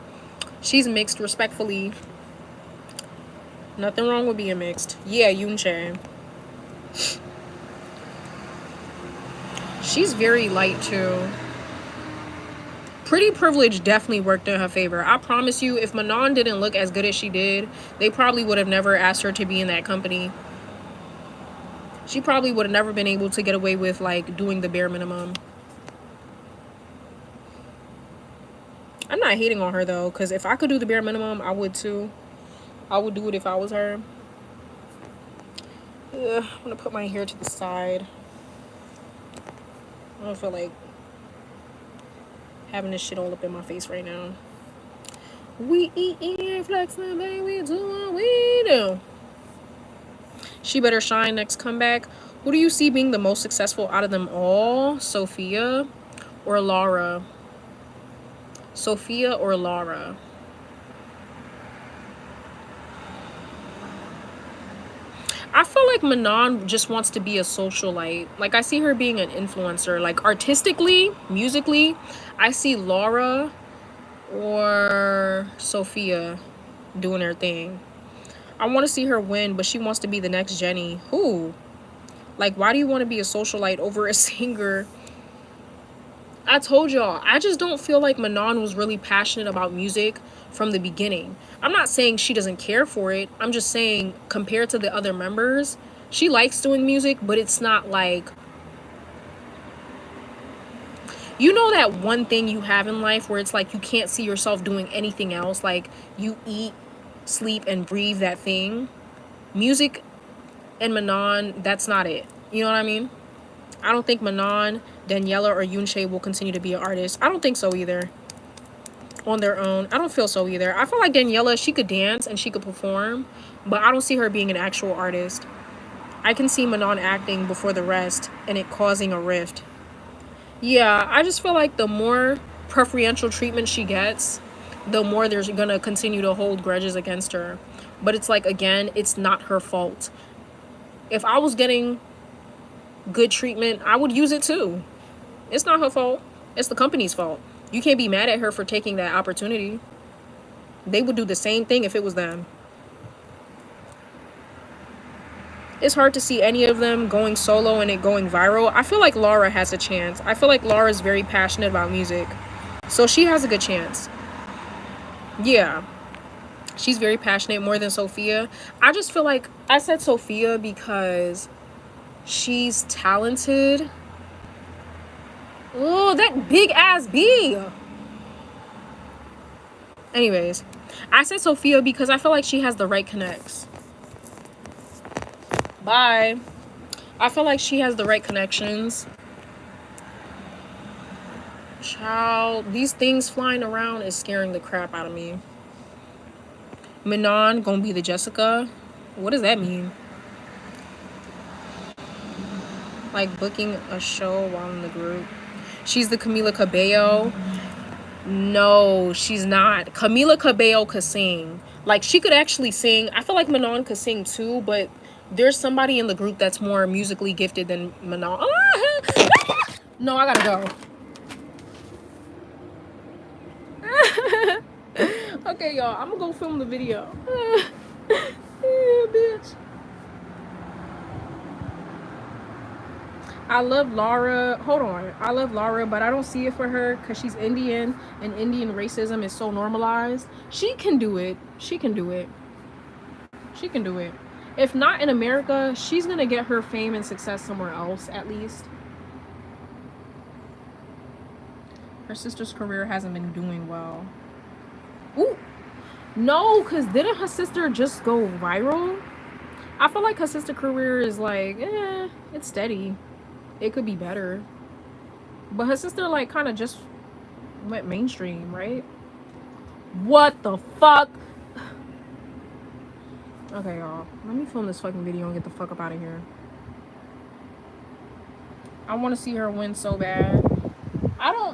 She's mixed, respectfully. Nothing wrong with being mixed. Yeah, Yoonchae. She's very light too. Pretty Privilege definitely worked in her favor. I promise you, if Manon didn't look as good as she did, they probably would have never asked her to be in that company. She probably would have never been able to get away with, like, doing the bare minimum. I'm not hating on her, though, because if I could do the bare minimum, I would, too. I would do it if I was her. I'm going to put my hair to the side. I don't feel like having this shit all up in my face right now. We eat flexing, baby, we do what we do. She better shine next comeback. Who do you see being the most successful out of them all? Sophia or Laura? Sophia or Laura? I feel like Manon just wants to be a socialite. Like, I see her being an influencer. Like, artistically, musically, I see Laura or Sophia doing their thing. I want to see her win, but she wants to be the next Jenny. Who? Like, why do you want to be a socialite over a singer? I told y'all, I just don't feel like Manon was really passionate about music from the beginning. I'm not saying she doesn't care for it. I'm just saying, compared to the other members, she likes doing music, but it's not like... You know that one thing you have in life where it's like you can't see yourself doing anything else? Like, you eat, sleep, and breathe that thing. Music and Manon, that's not it. You know what I mean? I don't think Manon, Daniela, or Yunche will continue to be an artist. I don't think so either. On their own. I don't feel so either. I feel like Daniela, she could dance and she could perform, but I don't see her being an actual artist. I can see Manon acting before the rest and it causing a rift. Yeah, I just feel like the more preferential treatment she gets, the more they're gonna continue to hold grudges against her. But it's like, again, it's not her fault. If I was getting good treatment, I would use it too. It's not her fault. It's the company's fault. You can't be mad at her for taking that opportunity. They would do the same thing if it was them. It's hard to see any of them going solo and it going viral. I feel like Laura has a chance. I feel like Laura is very passionate about music. So she has a good chance. Yeah. She's very passionate, more than Sophia. I just feel like I said Sophia because she's talented. Oh, that big ass bee. Anyways, I said Sophia because I feel like she has the right connects. Bye. I feel like she has the right connections. Child, these things flying around is scaring the crap out of me. Manon gonna be the Jessica. What does that mean? Like booking a show while in the group. She's the Camila Cabello. No, she's not. Camila Cabello could sing. Like, she could actually sing. I feel like Manon could sing too, but there's somebody in the group that's more musically gifted than Manon. No, I gotta go. Okay, y'all, I'm gonna go film the video. Yeah, bitch. I love Laura. Hold on. I love Laura, but I don't see it for her because she's Indian and Indian racism is so normalized. She can do it. She can do it. She can do it. If not in America, she's gonna get her fame and success somewhere else, at least. Her sister's career hasn't been doing well. Ooh. No, because didn't her sister just go viral? I feel like her sister's career is like, it's steady. It could be better. But her sister, like, kind of just went mainstream, right? What the fuck? Okay, y'all. Let me film this fucking video and get the fuck up out of here. I want to see her win so bad.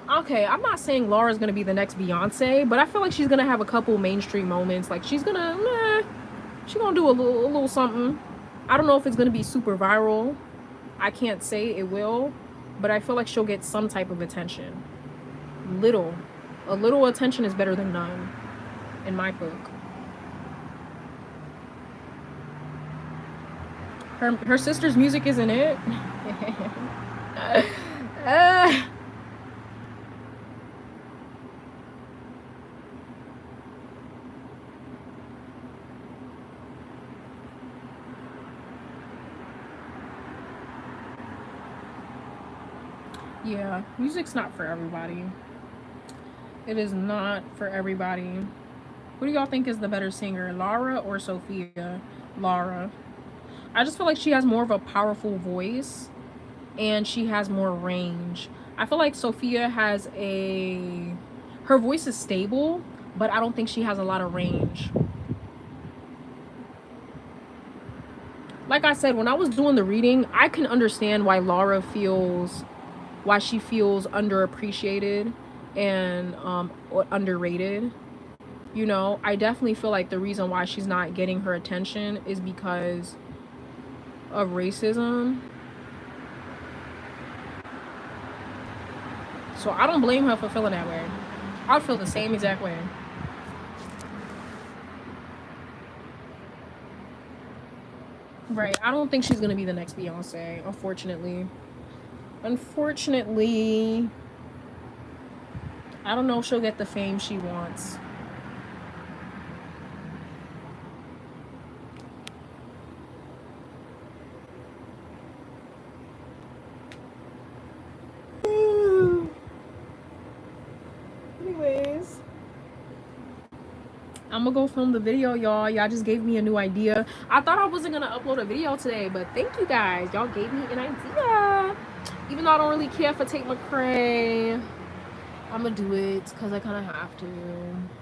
Okay, I'm not saying Laura's gonna be the next Beyonce, but I feel like she's gonna have a couple mainstream moments. Like, she's gonna do a little something. I don't know if it's gonna be super viral. I can't say it will, but I feel like she'll get some type of attention. A little attention is better than none, in my book. Her sister's music isn't it? Yeah, music's not for everybody. It is not for everybody. Who do y'all think is the better singer, Laura or Sophia? Laura. I just feel like she has more of a powerful voice and she has more range. I feel like Sophia has her voice is stable, but I don't think she has a lot of range. Like I said, when I was doing the reading, I can understand why she feels underappreciated and underrated. You know, I definitely feel like the reason why she's not getting her attention is because of racism. So I don't blame her for feeling that way. I'd feel the same exact way. Right. I don't think she's gonna be the next Beyonce, unfortunately. Unfortunately, I don't know if she'll get the fame she wants. Anyways, I'm gonna go film the video, y'all. Y'all just gave me a new idea. I thought I wasn't gonna upload a video today, but thank you guys. Y'all gave me an idea. Even though I don't really care for Tate McRae, I'm gonna do it because I kind of have to.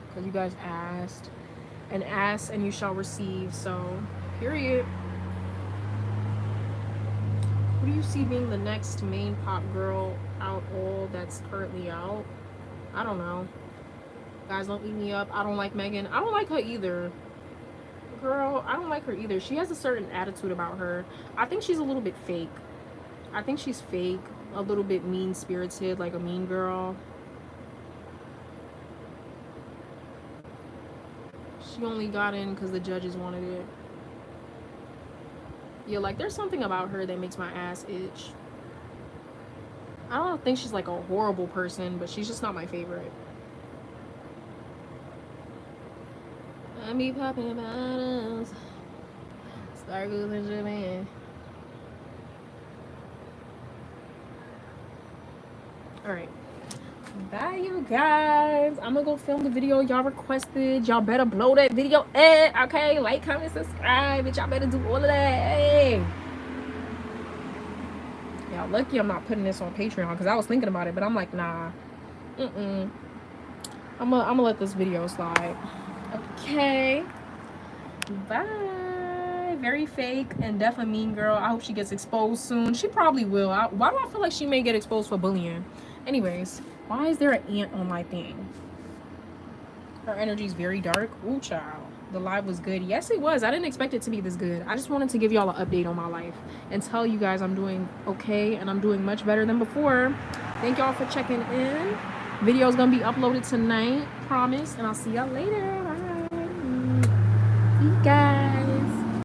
Because you guys asked. And ask and you shall receive. So, period. Who do you see being the next main pop girl out all that's currently out? I don't know. Guys, don't eat me up. I don't like Megan. I don't like her either. Girl, I don't like her either. She has a certain attitude about her. I think she's a little bit fake. I think she's fake. A little bit mean-spirited, like a mean girl. She only got in because the judges wanted it. Yeah, like there's something about her that makes my ass itch. I don't think she's like a horrible person, but she's just not my favorite. I be popping bottles. Start losing Japan. Alright. Bye, you guys. I'm gonna go film the video y'all requested. Y'all better blow that video up. Okay? Like, comment, subscribe. Bitch, y'all better do all of that. Hey. Y'all lucky I'm not putting this on Patreon because I was thinking about it, but I'm like, nah. I'm gonna let this video slide. Okay, bye. Very fake and definitely mean girl. I hope she gets exposed soon. She probably will. Why do I feel like she may get exposed for bullying? Anyways, why is there an ant on my thing? Her energy's very dark. Ooh, child. The live was good. Yes, it was. I didn't expect it to be this good. I just wanted to give y'all an update on my life and tell you guys I'm doing okay and I'm doing much better than before. Thank y'all for checking in. Video's gonna be uploaded tonight, promise, and I'll see y'all later. Bye. See you guys.